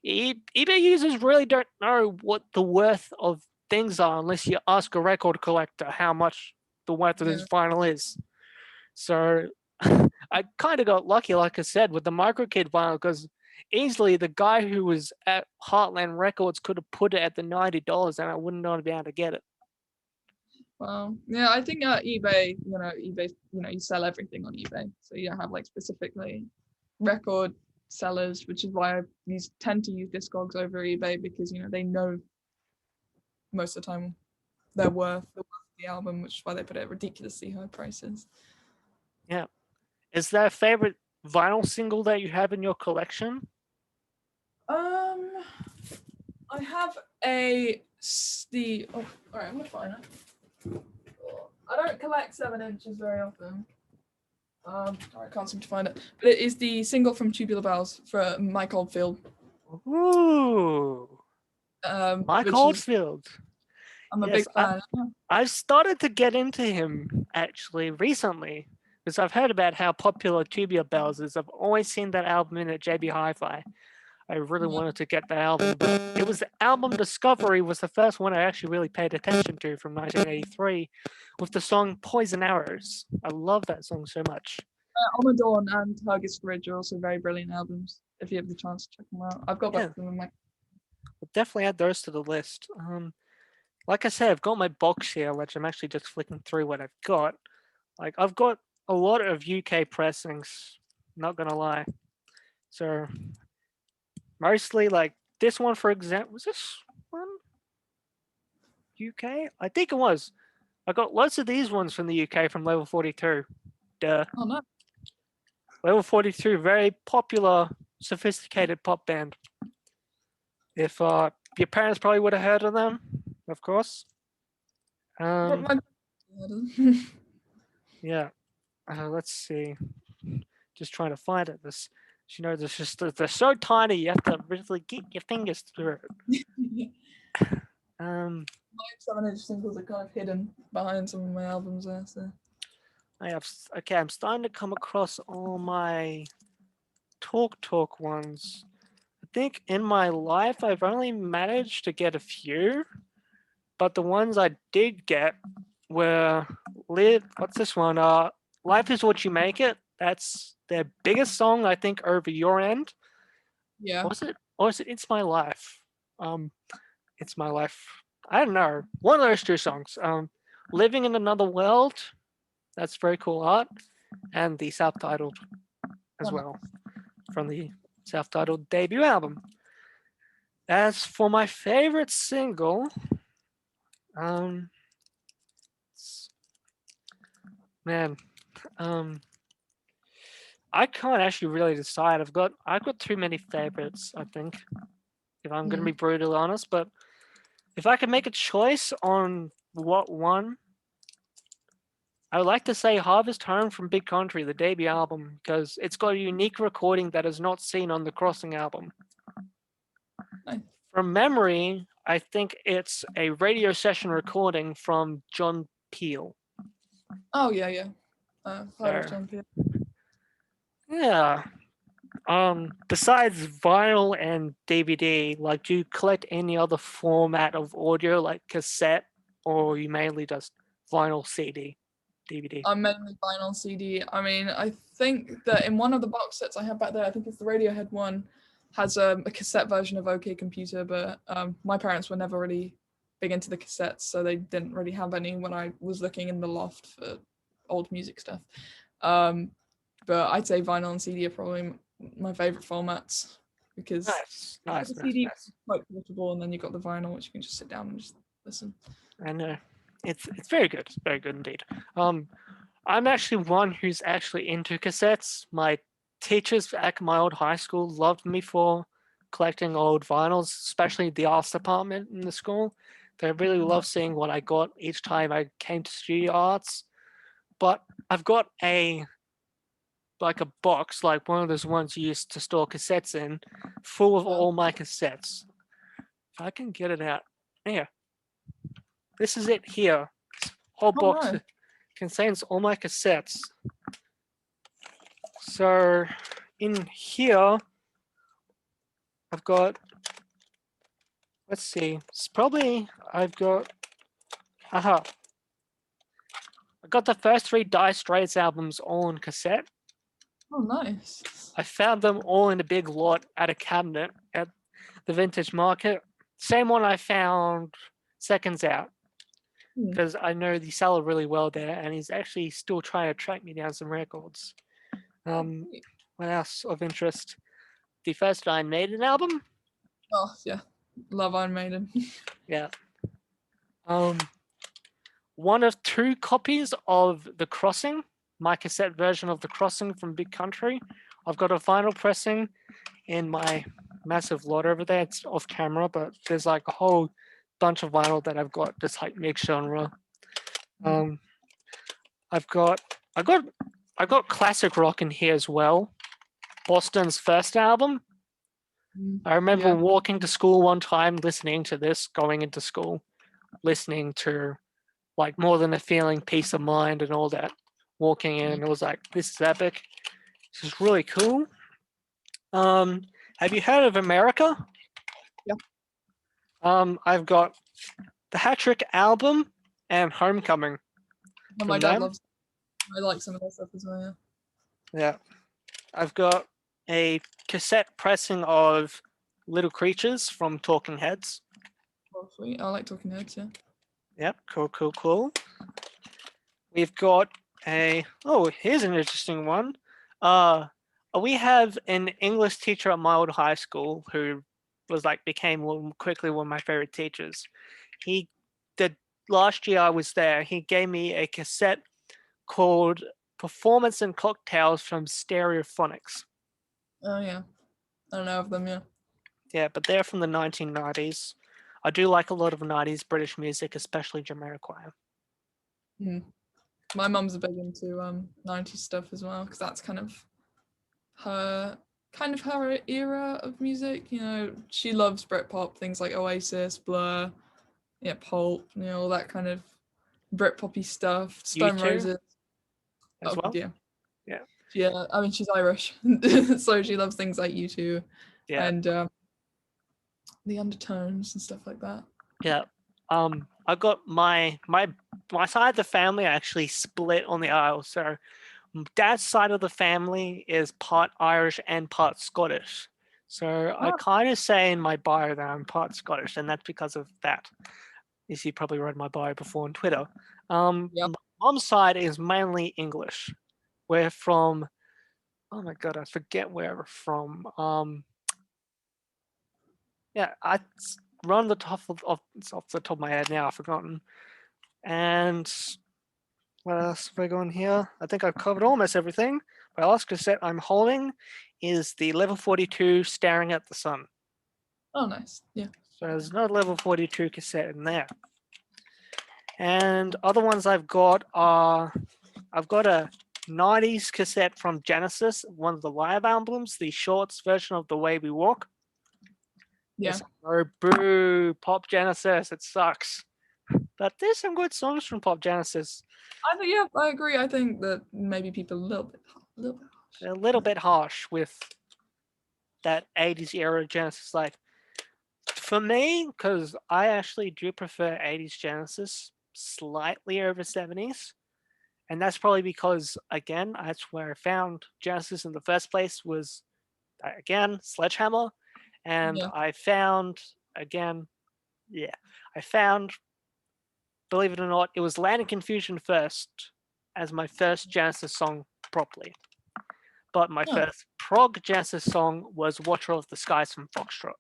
eBay users really don't know what the worth of things are unless you ask a record collector how much the worth of this vinyl is. So I kind of got lucky, like I said, with the Microkid vinyl because easily the guy who was at Heartland Records could have put it at the $90 and I wouldn't have been able to get it. Well, yeah, I think eBay, you sell everything on eBay. So you don't have like specifically record sellers, which is why I tend to use Discogs over eBay because, they know most of the time the worth of the album, which is why they put it at ridiculously high prices. Yeah. Is there a favorite vinyl single that you have in your collection? I have all right, I'm gonna find it. I don't collect 7-inches very often. I can't seem to find it, but it is the single from Tubular Bells for Mike Oldfield. Ooh, Mike Oldfield. I'm a big fan. I've started to get into him actually recently because I've heard about how popular Tubular Bells is. I've always seen that album in at JB Hi-Fi. I really wanted to get that album, but it was the album Discovery was the first one I actually really paid attention to from 1983 with the song Poison Arrows. I love that song so much. On the Dawn and Target's Bridge are also very brilliant albums. If you have the chance to check them out, I've got both of them in my. I'll definitely add those to the list. Like I said, I've got my box here, which I'm actually just flicking through what I've got. Like I've got a lot of UK pressings, not gonna lie. So mostly like this one, for example, was this one UK? I think it was. I got lots of these ones from the UK from Level 42. Duh. Oh no. Level 42, very popular, sophisticated pop band. If your parents probably would have heard of them, of course. Yeah. Let's see. Just trying to find it. They're so tiny. You have to really get your fingers through it. My 7-inch singles are kind of hidden behind some of my albums there. So. I'm starting to come across all my Talk ones. I think in my life I've only managed to get a few, but the ones I did get were what's this one? Life Is What You Make It. That's their biggest song, I think, over your end. Yeah. Was it? Or is it It's My Life? It's My Life. I don't know. One of those two songs. Living in Another World. That's very cool art. And the self-titled as well. From the self-titled debut album. As for my favorite single, I can't actually really decide. I've got too many favorites, I think, if I'm gonna be brutally honest. But if I could make a choice on what one, I would like to say Harvest Home from Big Country, the debut album, because it's got a unique recording that is not seen on the Crossing album. Nice. From memory, I think it's a radio session recording from John Peel. Oh yeah. Heard of John Peel. Yeah. Besides vinyl and DVD, like, do you collect any other format of audio, like cassette, or you mainly just vinyl, CD, DVD? I'm mainly vinyl CD. I mean, I think that in one of the box sets I have back there, I think it's the Radiohead one, has a cassette version of OK Computer, but my parents were never really big into the cassettes, so they didn't really have any when I was looking in the loft for old music stuff. But I'd say vinyl and CD are probably my favorite formats because Nice. the CD is quite portable, and then you've got the vinyl, which you can just sit down and just listen. I know. It's very good. It's very good indeed. I'm actually one who's actually into cassettes. My teachers at my old high school loved me for collecting old vinyls, especially the arts department in the school. They really loved seeing what I got each time I came to studio arts. But I've got a box, like one of those ones you used to store cassettes in, full of all my cassettes. If I can get it out. Here. This is it here. This whole box contains all my cassettes. So in here, I've got, let's see, it's probably, I've got the first 3 Dire Straits albums all on cassette. Oh, nice. I found them all in a big lot at a cabinet at the vintage market. Same one I found Seconds Out, because I know the seller really well there, and he's actually still trying to track me down some records. What else of interest? The first Iron Maiden album. Oh yeah, love Iron Maiden. Yeah. One of 2 copies of The Crossing, my cassette version of The Crossing from Big Country. I've got a vinyl pressing in my massive lot over there. It's off camera, but there's like a whole bunch of vinyl that I've got this like mixed genre. I've got classic rock in here as well. Boston's first album. I remember walking to school one time, listening to this, going into school, listening to like More Than a Feeling, Peace of Mind, and all that. Walking in, and it was like, this is epic. This is really cool. Have you heard of America? Yeah. I've got the Hat-Trick album and Homecoming. Oh, my dad loves it. I like some of that stuff as well, yeah. I've got a cassette pressing of Little Creatures from Talking Heads. Oh, sweet. I like Talking Heads, yeah. Yep, cool. We've got here's an interesting one. We have an English teacher at my old high school who became quickly one of my favorite teachers. Last year I was there, he gave me a cassette called Performance and Cocktails from Stereophonics. Oh yeah, I don't know of them, yeah. Yeah, but they're from the 1990s. I do like a lot of 90s British music, especially Jamiroquai. My mum's a big into 90s stuff as well, because that's kind of her era of music. You know, she loves Britpop, things like Oasis, Blur, Pulp, all that kind of Britpoppy stuff. Stone Roses as well. Yeah. I mean, she's Irish, so she loves things like U2 and the Undertones and stuff like that. Yeah. I got my side of the family actually split on the aisle. So dad's side of the family is part Irish and part Scottish. So I kind of say in my bio that I'm part Scottish, and that's because of that. As you probably read my bio before on Twitter. My mom's side is mainly English. We're from, oh my god, I forget where we're from. I run the top off the top of my head now. I've forgotten. And what else have I got here? I think I've covered almost everything. My last cassette I'm holding is the level 42 Staring at the Sun. Oh, nice. Yeah. So there's another level 42 cassette in there. And other ones I've got are, I've got a 90s cassette from Genesis, one of the live albums, the shorts version of The Way We Walk. Yeah. Yes, oh, boo, Pop Genesis, it sucks. But there's some good songs from Pop Genesis. I think, yeah, I agree. I think that maybe people a little bit harsh. They're a little bit harsh with that 80s era Genesis life. For me, because I actually do prefer 80s Genesis slightly over 70s. And that's probably because, again, that's where I found Genesis in the first place was, again, Sledgehammer. And Yeah. I found, again, I found, believe it or not, it was Land and Confusion first as my first Genesis song properly. But my Oh. first prog Genesis song was Watcher of the Skies from Foxtrot.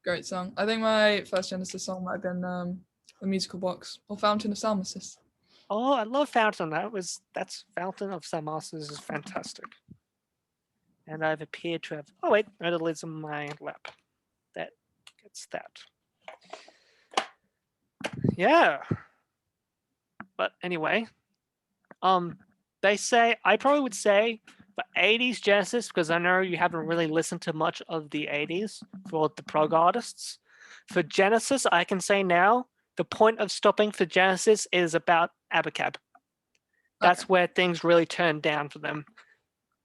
Great song. I think my first Genesis song might have been The Musical Box or Fountain of Salmacis. Oh, I love Fountain. That's Fountain of Salmacis is fantastic. And I've appeared to have. Oh wait, it lives on my lap. That gets that. Yeah. But anyway, they say I probably would say for 80s Genesis, because I know you haven't really listened to much of the 80s for the prog artists. For Genesis, I can say now the point of stopping for Genesis is about Abacab. That's where things really turned down for them.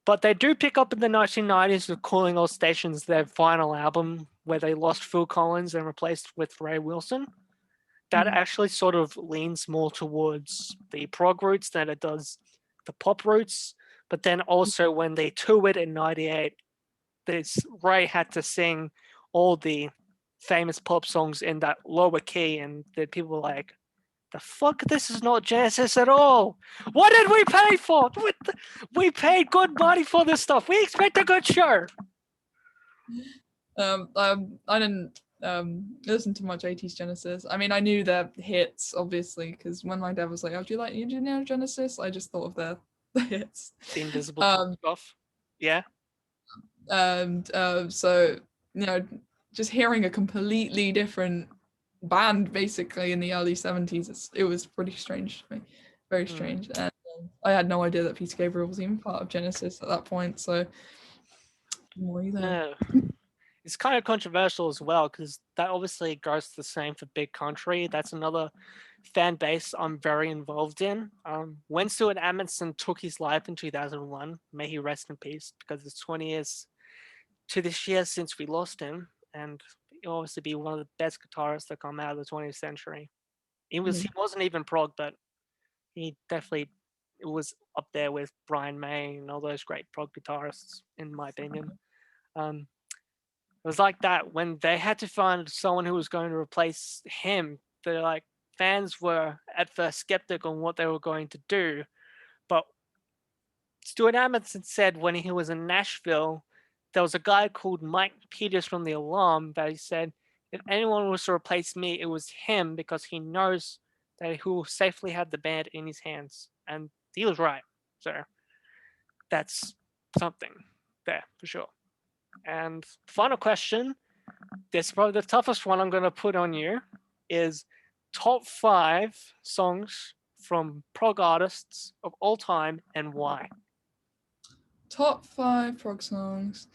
But they do pick up in the 1990s with Calling All Stations, their final album, where they lost Phil Collins and replaced with Ray Wilson. That actually sort of leans more towards the prog roots than it does the pop roots. But then also when they toured in 98, Ray had to sing all the famous pop songs in that lower key, and the people were like, the fuck, this is not Genesis at all. What did we pay for? We paid good money for this stuff. We expect a good show. I didn't listen to much 80s Genesis. I mean, I knew their hits, obviously, because when my dad was like, oh, do you know Genesis? I just thought of the hits. The Invisible stuff. Yeah. And so, you know, just hearing a completely different band basically in the early 70s, it was pretty strange to me. Very strange. And I had no idea that Peter Gabriel was even part of Genesis at that point, so no. It's kind of controversial as well, because that obviously goes the same for Big Country. That's another fan base I'm very involved in. When Stuart Amundsen took his life in 2001, may he rest in peace, because it's 20 years to this year since we lost him, and he'll obviously be one of the best guitarists that come out of the 20th century. He wasn't even prog, but he definitely was up there with Brian May and all those great prog guitarists, in my opinion. It was like that when they had to find someone who was going to replace him. They're like, fans were at first skeptical on what they were going to do, but Stuart Amundsen said when he was in Nashville, there was a guy called Mike Peters from The Alarm that he said, if anyone was to replace me, it was him, because he knows that he will safely have the band in his hands. And he was right. So that's something there for sure. And final question, this is probably the toughest one I'm going to put on you, is top 5 songs from prog artists of all time and why? Top 5 prog songs.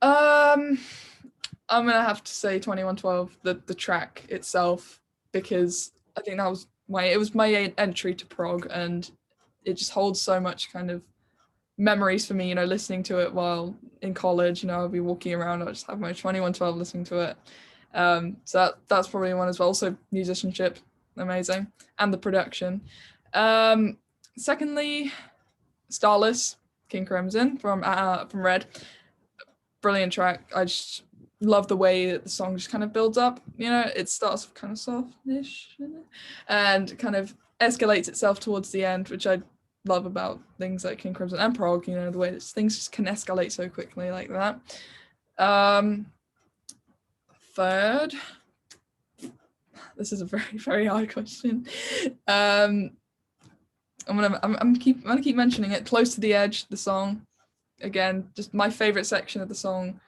I'm gonna have to say 2112, the track itself, because I think that was my entry to prog, and it just holds so much kind of memories for me, you know, listening to it while in college. You know, I'll be walking around, I'll just have my 2112 listening to it. So that's probably one as well. Also musicianship, amazing, and the production. Secondly, Starless, King Crimson from Red. Brilliant track. I just love the way that the song just kind of builds up. You know, it starts kind of softish and kind of escalates itself towards the end, which I love about things like King Crimson and prog. You know, the way that things just can escalate so quickly like that. Third, this is a very, very hard question. I'm gonna keep mentioning it. Close to the Edge, the song. Again, just my favorite section of the song.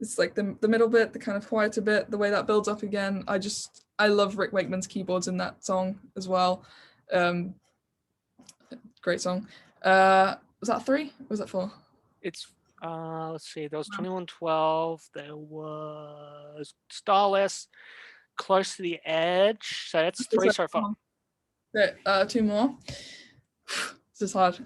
It's like the middle bit, the kind of quieter bit, the way that builds up again. I love Rick Wakeman's keyboards in that song as well. Great song. Was that 3? Or was that 4? It's let's see, there was 2112, there was Starless, Close to the Edge. So that's 3 so far. Okay, 2 more. This is hard.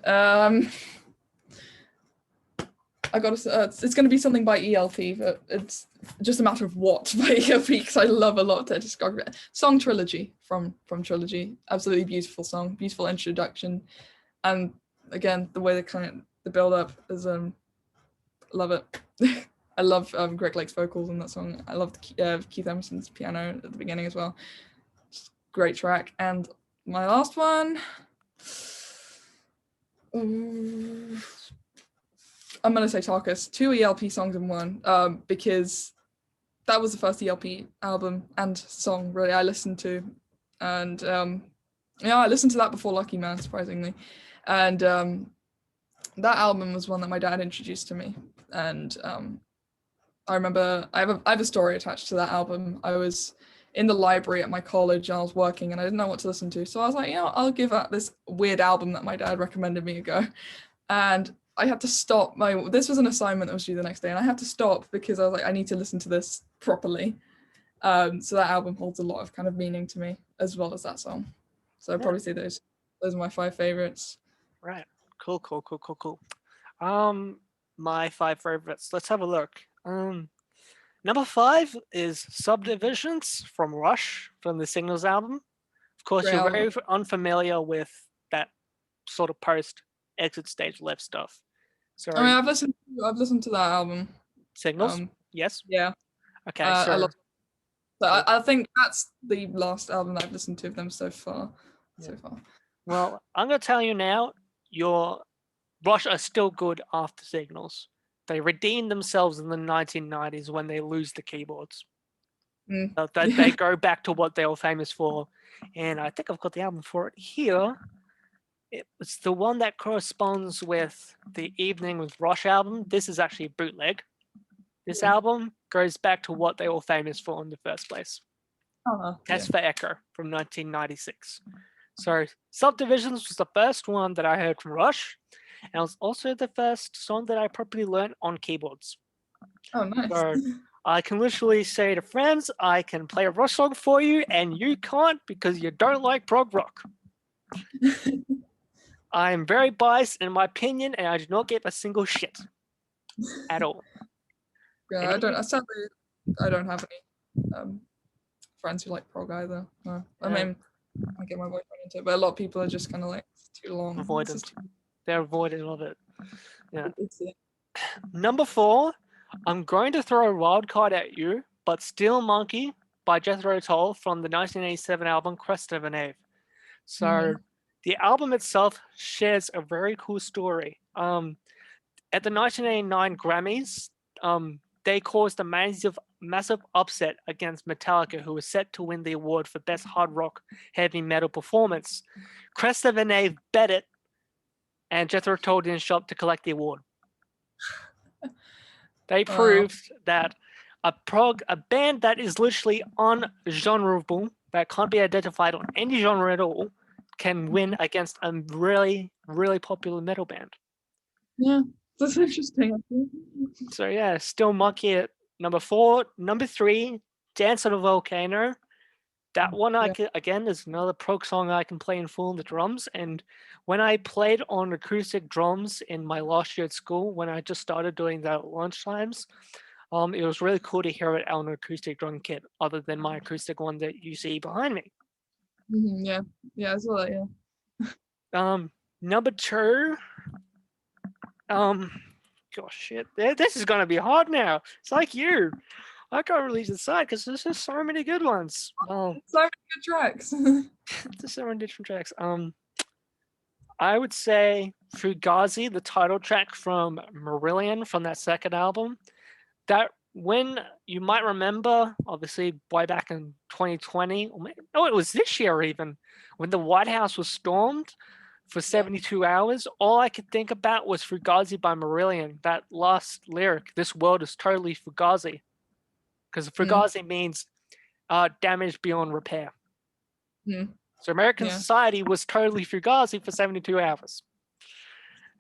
I gotta say, it's gonna be something by ELP, but it's just a matter of what by ELP, because I love a lot of their discography. Song Trilogy from Trilogy, absolutely beautiful song, beautiful introduction, and again the way the build up is love it. I love Greg Lake's vocals in that song. I love Keith Emerson's piano at the beginning as well. Great track. And my last one. I'm gonna say Tarkus, 2 ELP songs in one, because that was the first ELP album and song really I listened to, and I listened to that before Lucky Man, surprisingly, and that album was one that my dad introduced to me, and I remember I have a story attached to that album. I was in the library at my college and I was working and I didn't know what to listen to, so I was like, I'll give out this weird album that my dad recommended me a go, and I had to stop this was an assignment that was due the next day, and I had to stop because I was like, I need to listen to this properly. So that album holds a lot of kind of meaning to me, as well as that song. So I'd probably say those are my 5 favorites. Right. Cool. My 5 favorites. Let's have a look. Number 5 is Subdivisions from Rush from the Signals album. Of course, Great you're album. very unfamiliar with that sort of post exit stage left stuff. So I mean, I've listened to that album. Signals? Yes. Yeah. Okay. I love. So cool. I think that's the last album that I've listened to of them so far. Well, I'm gonna tell you now, your Rush are still good after Signals. They redeemed themselves in the 1990s when they lose the keyboards. They go back to what they were famous for, and I think I've got the album for it here. It's the one that corresponds with the Evening with Rush album. This is actually a bootleg. This album goes back to what they were famous for in the first place. Test for Echo from 1996. So Subdivisions was the first one that I heard from Rush, and it was also the first song that I properly learned on keyboards. Oh, nice. So I can literally say to friends, I can play a Rush song for you, and you can't because you don't like prog rock. I am very biased in my opinion, and I do not give a single shit at all. Yeah, I don't have any friends who like prog either. No, I mean, I get my boyfriend into it, but a lot of people are just kind of like, it's too long. Avoidant. They're avoidant of it. Yeah. Number 4, I'm going to throw a wild card at you, but Steel Monkey by Jethro Tull from the 1987 album Crest of an Ave. So the album itself shares a very cool story. At the 1989 Grammys, they caused a massive upset against Metallica, who was set to win the award for Best Hard Rock Heavy Metal Performance. Crest of an Ave bet it, and Jethro Tull didn't show up to collect the award. They proved that a band that is literally ungenreable, that can't be identified on any genre at all, can win against a really, really popular metal band. Yeah, that's interesting. So yeah, Steel Monkey at number 4. Number 3, Dance on a Volcano. That one, again, is another prog song I can play in full on the drums. And when I played on acoustic drums in my last year at school, when I just started doing that at lunchtimes, it was really cool to hear it on an acoustic drum kit, other than my acoustic one that you see behind me. Yeah, I saw that. Yeah. Number 2. Gosh, shit, this is gonna be hard now. It's like you. I can't really decide because there's just so many good ones. So many good tracks. There's so many different tracks. I would say Fugazi, the title track from Marillion from that second album. That when you might remember, obviously, way back in 2020, or maybe, it was this year even, when the White House was stormed. for 72 hours, all I could think about was Fugazi by Marillion. That last lyric, "This world is totally Fugazi." Because Fugazi means damage beyond repair. So American society was totally Fugazi for 72 hours.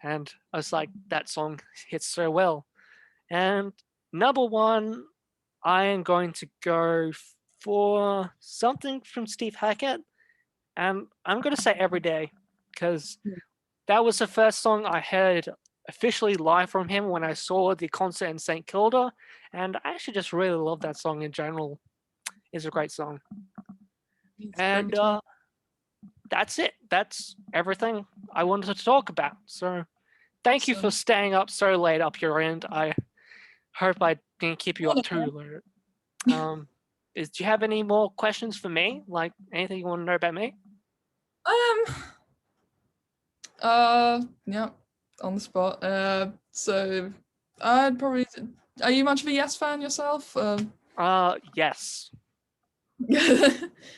And I was like, that song hits so well. And number one, I am going to go for something from Steve Hackett. And I'm going to say Every Day, because that was the first song I heard officially live from him when I saw the concert in St. Kilda. And I actually just really love that song in general. It's a great song. And that's it. That's everything I wanted to talk about. So thank you for staying up so late up your end. I hope I didn't keep you up too late. Do you have any more questions for me? Like anything you want to know about me? Yeah, on the spot. So I'd probably. Are you much of a Yes fan yourself? Yes.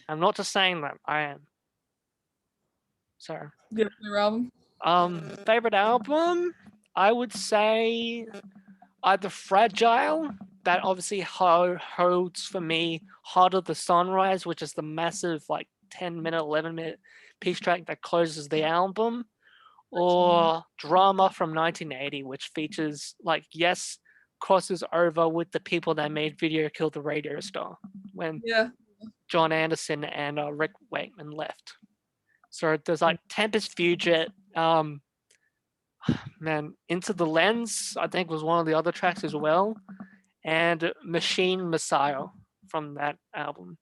I'm not just saying that. I am. So. Good album. Favorite album? I would say either Fragile. That obviously holds for me Heart of the Sunrise, which is the massive 10-minute, 11-minute piece track that closes the album, or Drama from 1980, which features Yes crosses over with the people that made Video Kill the Radio Star when John Anderson and Rick Wakeman left. So there's Tempest Fugit, Into the Lens, I think was one of the other tracks as well, and Machine Messiah from that album.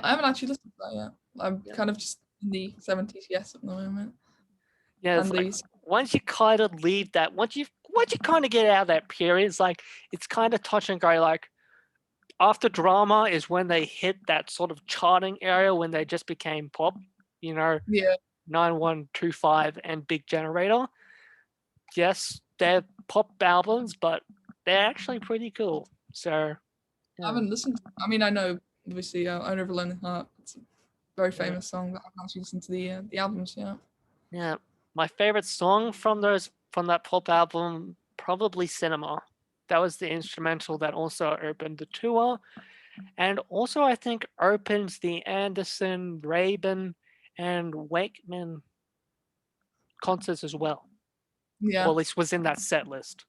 I haven't actually listened to that yet. I'm kind of just in the 70s Yes at the moment. Yeah, once you kind of leave that, once you kind of get out of that period, it's kind of touch and go. After Drama is when they hit that sort of charting area when they just became pop, 9125 and Big Generator. Yes, they're pop albums, but they're actually pretty cool. So I haven't listened. I mean, I know obviously Owner of a Lonely Heart. It's a very famous song, but I haven't actually listened to the albums yet. Yeah, my favorite song from that pop album, probably Cinema. That was the instrumental that also opened the tour, and also I think opens the Anderson, Rabin, and Wakeman concerts as well. Yeah. Or at least was in that set list,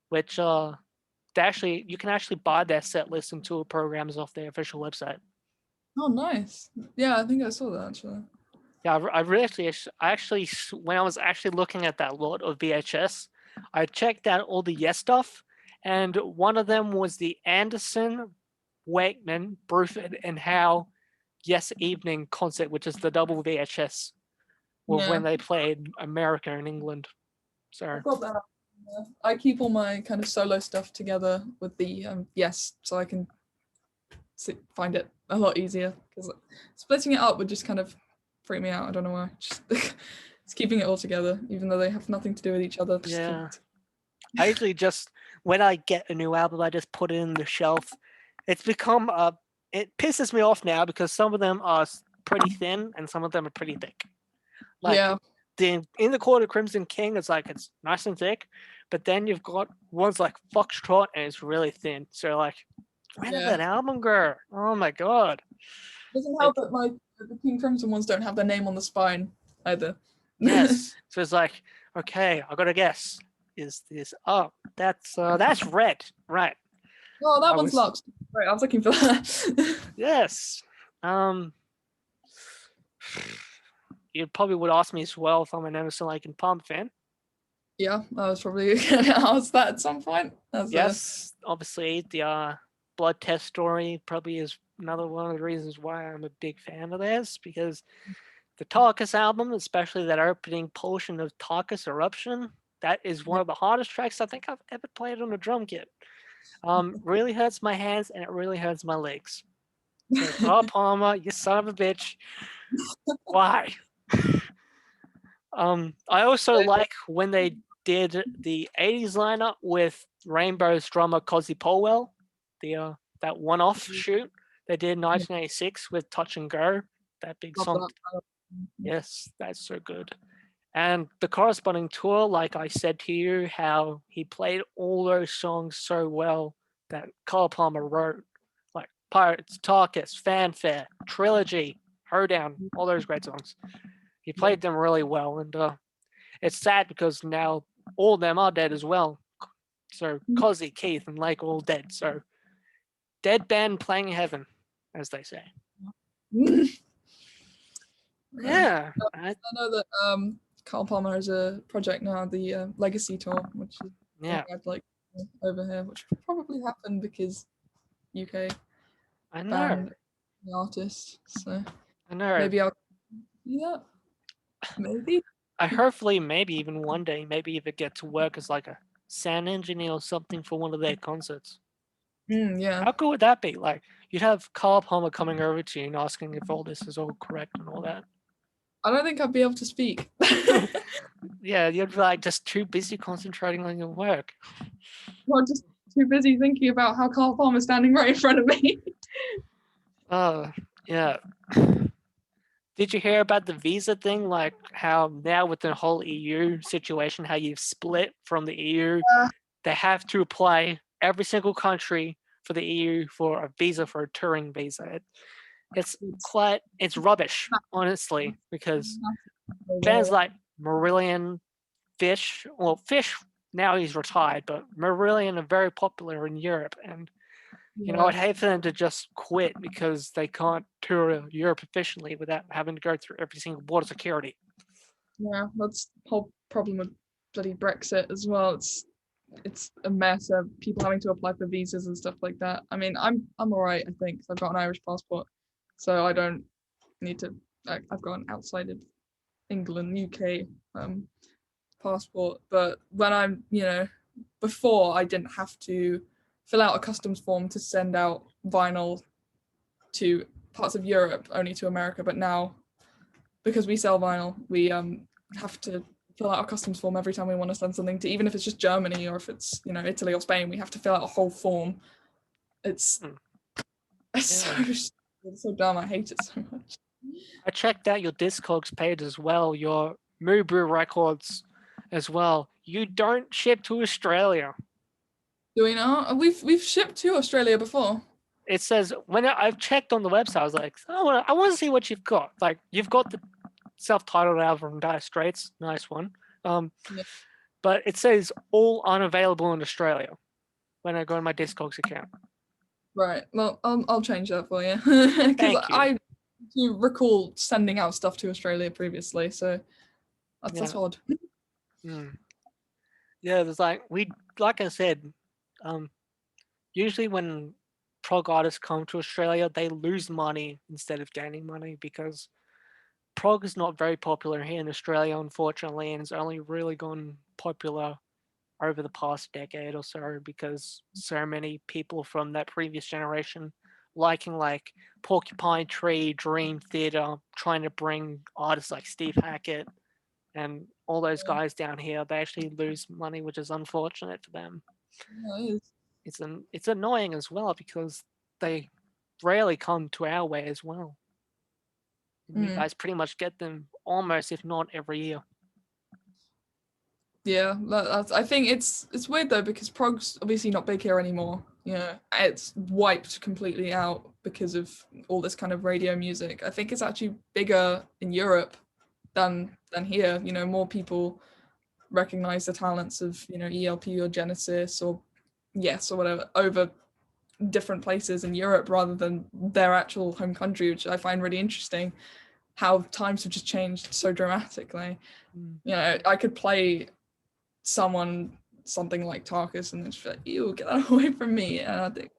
which you can actually buy their set list and tour programs off their official website. Oh, nice. Yeah, I think I saw that actually. Yeah, I actually, when I was actually looking at that lot of VHS, I checked out all the Yes stuff, and one of them was the Anderson, Wakeman, Bruford, and Howe Yes Evening concert, which is the double VHS, when they played America and England. So I've got that. I keep all my kind of solo stuff together with the Yes, so I can find it a lot easier, because splitting it up would just kind of freak me out. I don't know why. Just keeping it all together, even though they have nothing to do with each other. I usually just, when I get a new album, I just put it in the shelf. It's become it pisses me off now because some of them are pretty thin and some of them are pretty thick. In the Court of Crimson King, it's nice and thick, but then you've got ones like Foxtrot and it's really thin. So where did that album go? Oh my god! Doesn't help that the King Crimson ones don't have their name on the spine either. Yes, so it's okay, I gotta guess. Is this? Oh, that's Red, right? Oh, that one's Lux. Right, I was looking for that. Yes. You probably would ask me as well if I'm an Emerson, Lake and Palmer fan. Yeah, I was probably going to ask that at some point. Yes, obviously the Blood Test Story probably is another one of the reasons why I'm a big fan of theirs, because the Tarkus album, especially that opening portion of Tarkus Eruption, that is one of the hardest tracks I think I've ever played on a drum kit. Really hurts my hands and it really hurts my legs. So, Palmer, you son of a bitch. Why? I also like when they did the 80s lineup with Rainbow's drummer Cozy Polwell, that one-off shoot they did in 1986 with Touch and Go, that big song. Yes, that's so good. And the corresponding tour, like I said to you, how he played all those songs so well that Carl Palmer wrote, like Pirates, Tarkus, Fanfare, Trilogy, Hoedown, all those great songs. He played them really well, and it's sad because now all of them are dead as well. So Cozzy, Keith, and Lake all dead. So dead band playing heaven, as they say. Yeah. I know that Carl Palmer has a project now, the Legacy Tour, which is I'd like over here, which will probably happen because UK I know. banned the artist. So I know. maybe I'll do that. Maybe. I hopefully maybe even one day, maybe even get to work as like a sound engineer or something for one of their concerts. Yeah. How cool would that be? Like you'd have Carl Palmer coming over to you and asking if all this is all correct and all that. I don't think I'd be able to speak. Yeah, you'd be like just too busy concentrating on your work. Well, just too busy thinking about how Carl Palmer's standing right in front of me. Oh, yeah. Did you hear about the visa thing? Like how now with the whole EU situation, how you've split from the EU, they have to apply every single country for the EU for a visa for a touring visa. It's rubbish, honestly, because bands like Marillion, Fish, well, Fish now he's retired, but Marillion are very popular in Europe, and you know, I'd hate for them to just quit because they can't tour Europe efficiently without having to go through every single border security. Yeah, that's the whole problem with bloody Brexit as well. It's a mess of people having to apply for visas and stuff like that. I mean, I'm alright, I think, 'cause I've got an Irish passport, so I don't need to. I've got an outside of England, UK passport. But when I'm, before I didn't have to fill out a customs form to send out vinyl to parts of Europe, only to America. But now, because we sell vinyl, we have to fill out a customs form every time we want to send something to, even if it's just Germany or if it's Italy or Spain. We have to fill out a whole form. It's so dumb. I hate it so much. I checked out your Discogs page as well, your Mubu records as well. You don't ship to Australia. Do we know? We've shipped to Australia before. It says when I've checked on the website, I was like, oh, I want to see what you've got. Like you've got the self-titled album from Dire Straits, nice one. But it says all unavailable in Australia when I go on my Discogs account. Right. Well, I'll change that for you because Thank you. I do recall sending out stuff to Australia previously, so that's odd. Yeah, there's like I said, usually when prog artists come to Australia, they lose money instead of gaining money because prog is not very popular here in Australia, unfortunately, and it's only really gone popular over the past decade or so because so many people from that previous generation liking like Porcupine Tree, Dream Theater, trying to bring artists like Steve Hackett and all those guys down here, they actually lose money, which is unfortunate for them. Yeah, it is. It's annoying as well because they rarely come to our way as well. You guys pretty much get them almost, if not every year. Yeah, I think it's weird though because prog's obviously not big here anymore. It's wiped completely out because of all this kind of radio music. I think it's actually bigger in Europe than here. More people recognize the talents of ELP or Genesis or Yes or whatever over different places in Europe rather than their actual home country, which I find really interesting. How times have just changed so dramatically. I could play something like Tarkus and then just be like, ew, get that away from me. And I think,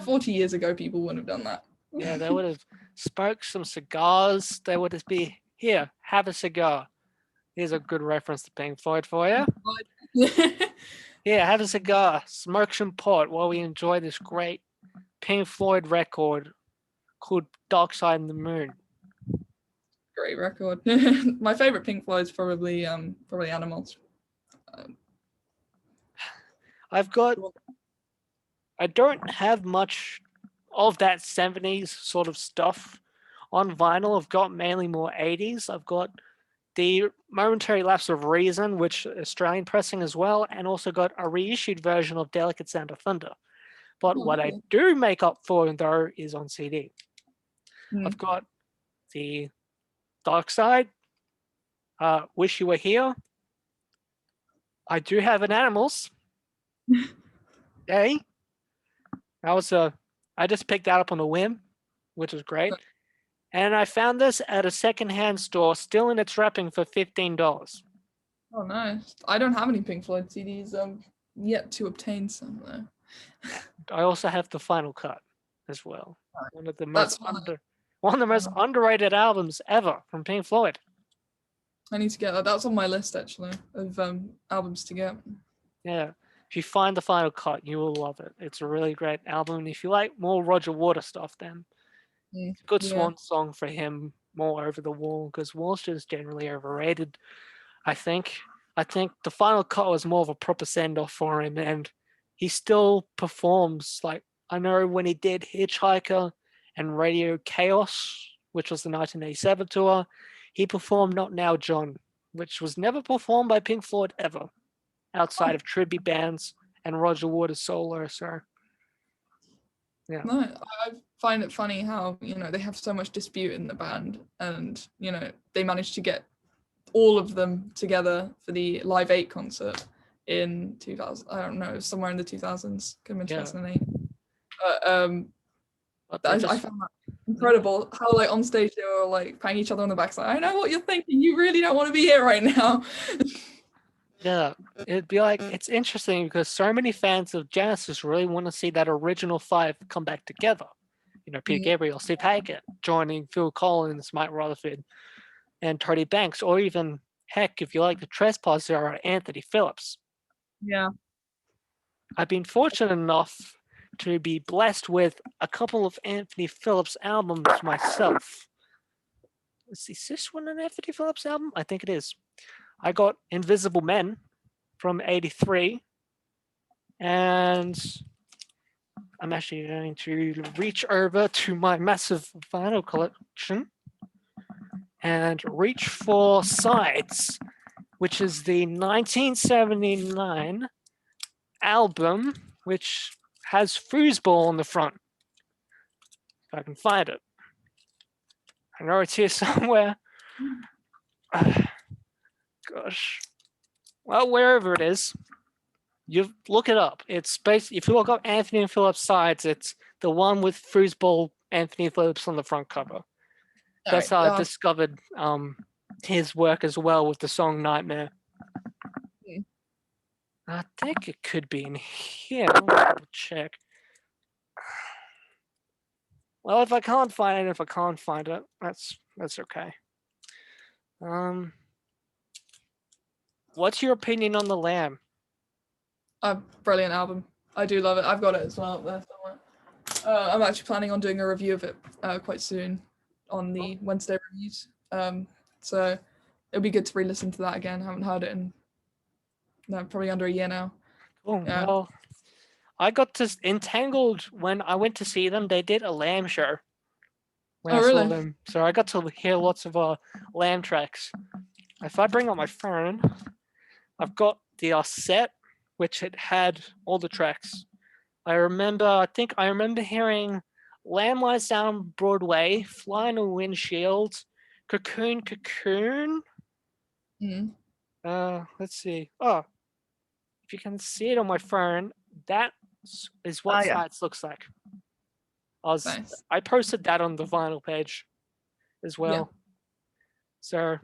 40 years ago, people wouldn't have done that. Yeah, they would have smoked some cigars. They would just be, here, have a cigar. Here's a good reference to Pink Floyd for you. Yeah, have a cigar, smoke some pot while we enjoy this great Pink Floyd record called Dark Side of the Moon. Great record. My favorite Pink Floyd is probably Animals. I don't have much of that 70s sort of stuff on vinyl. I've got mainly more 80s. I've got the Momentary Lapse of Reason, which Australian pressing as well, and also got a reissued version of Delicate Sound of Thunder. But Oh, what I lovely. do make up for, though, is on CD. Hmm. I've got the Dark Side, Wish You Were Here. I do have an Animals. Yay. I just picked that up on a whim, which was great. And I found this at a secondhand store, still in its wrapping for $15. Oh, nice. I don't have any Pink Floyd CDs. Yet to obtain some though. I also have the Final Cut as well. One of the That's most underrated albums ever from Pink Floyd. I need to get that. That's on my list actually of albums to get. Yeah. If you find the Final Cut, you will love it. It's a really great album. And if you like more Roger Waters stuff, then it's a good swan song for him, more Over the Wall, because Wall's just generally overrated, I think. I think the Final Cut was more of a proper send-off for him, and he still performs. Like, I know when he did Hitchhiker and Radio Chaos, which was the 1987 tour, he performed Not Now John, which was never performed by Pink Floyd ever, outside of tribute bands and Roger Waters solo. So, yeah. No, I find it funny how, they have so much dispute in the band and, they managed to get all of them together for the Live 8 concert in 2000. I don't know, somewhere in the 2000s, could have been 2008. But I found that incredible how like on stage they were like patting each other on the back, like, I know what you're thinking, you really don't want to be here right now. Yeah, it'd be like, it's interesting because so many fans of Genesis really want to see that original five come back together. Peter Gabriel, Steve Hackett joining Phil Collins, Mike Rutherford, and Tony Banks, or even, heck, if you like the Trespass era, Anthony Phillips. Yeah. I've been fortunate enough to be blessed with a couple of Anthony Phillips albums myself. Is this one an Anthony Phillips album? I think it is. I got Invisible Men from '83, and I'm actually going to reach over to my massive vinyl collection and reach for Sides, which is the 1979 album, which has foosball on the front. If I can find it. I know it's here somewhere. Gosh. Well, wherever it is, you look it up. It's basically, if you look up Anthony Phillips Sides, it's the one with foosball Anthony Phillips on the front cover. That's how I discovered his work as well with the song Nightmare. I think it could be in here. I'll check. Well, if I can't find it, that's okay. What's your opinion on The Lamb? A brilliant album. I do love it. I've got it as well up there somewhere. I'm actually planning on doing a review of it quite soon on the Wednesday reviews. So it'll be good to re-listen to that again. I haven't heard it in probably under a year now. Oh, yeah. Well, I got entangled when I went to see them. They did a Lamb show when I saw them. So I got to hear lots of Lamb tracks. If I bring up my phone, I've got the set, which it had all the tracks. I remember hearing Lamb Lies Down Broadway, Fly in a Windshield, Cocoon Cocoon. Let's see. Oh, if you can see it on my phone, that is what Sides looks like. I posted that on the vinyl page as well. Yeah. So,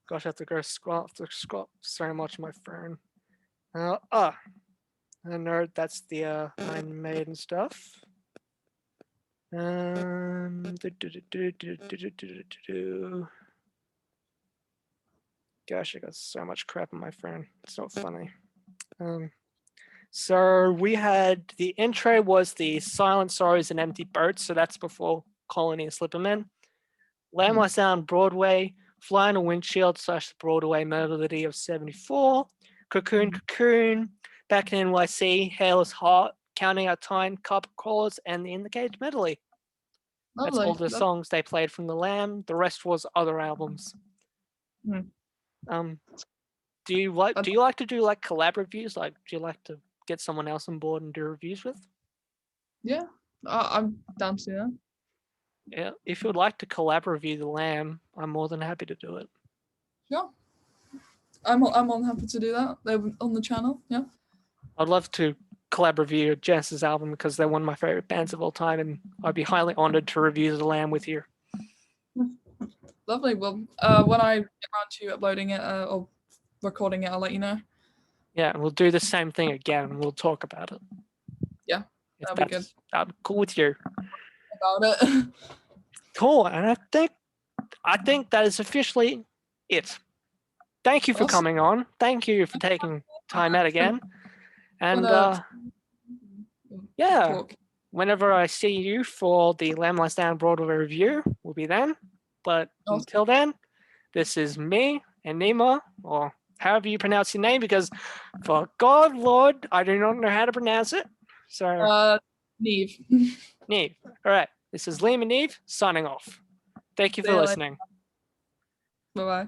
gosh, I have to go scroll so much on my phone. I know that's the Iron Maiden stuff. Gosh, I got so much crap on my phone. It's not funny. So we had the intro was the Silent Sorrows and Empty Boats. So that's before Colony and Slipperman. Lamb Lies Down Broadway, Fly in a Windshield / the Broadway Melody of '74. Cocoon Cocoon, Back in NYC, Hairless Heart, Counting Out Time, Carpet Crawlers, and the In the Cage medley. Lovely. That's all the songs they played from the Lamb. The rest was other albums. Do you like to do like collab reviews? Like, do you like to get someone else on board and do reviews with? Yeah, I'm down to that. Yeah, if you would like to collab review the Lamb, I'm more than happy to do it. Yeah, I'm more than happy to do that. They're on the channel. Yeah. I'd love to collab review Genesis album because they're one of my favorite bands of all time, and I'd be highly honored to review the Lamb with you. Lovely. Well, when I get around to uploading it or recording it, I'll let you know. Yeah, and we'll do the same thing again, and we'll talk about it. Yeah, that'll be good. I'm cool with you. About it. Cool, and I think that is officially it. Thank you for coming on. Thank you for taking time out again. And yeah, whenever I see you for the Lamb Lies Down Broadway review, will be then. But until then, this is me and Niamh, or however you pronounce your name, because for God, Lord, I do not know how to pronounce it. So Niamh. Niamh. All right. This is Liam and Niamh signing off. Thank you for listening. Bye-bye.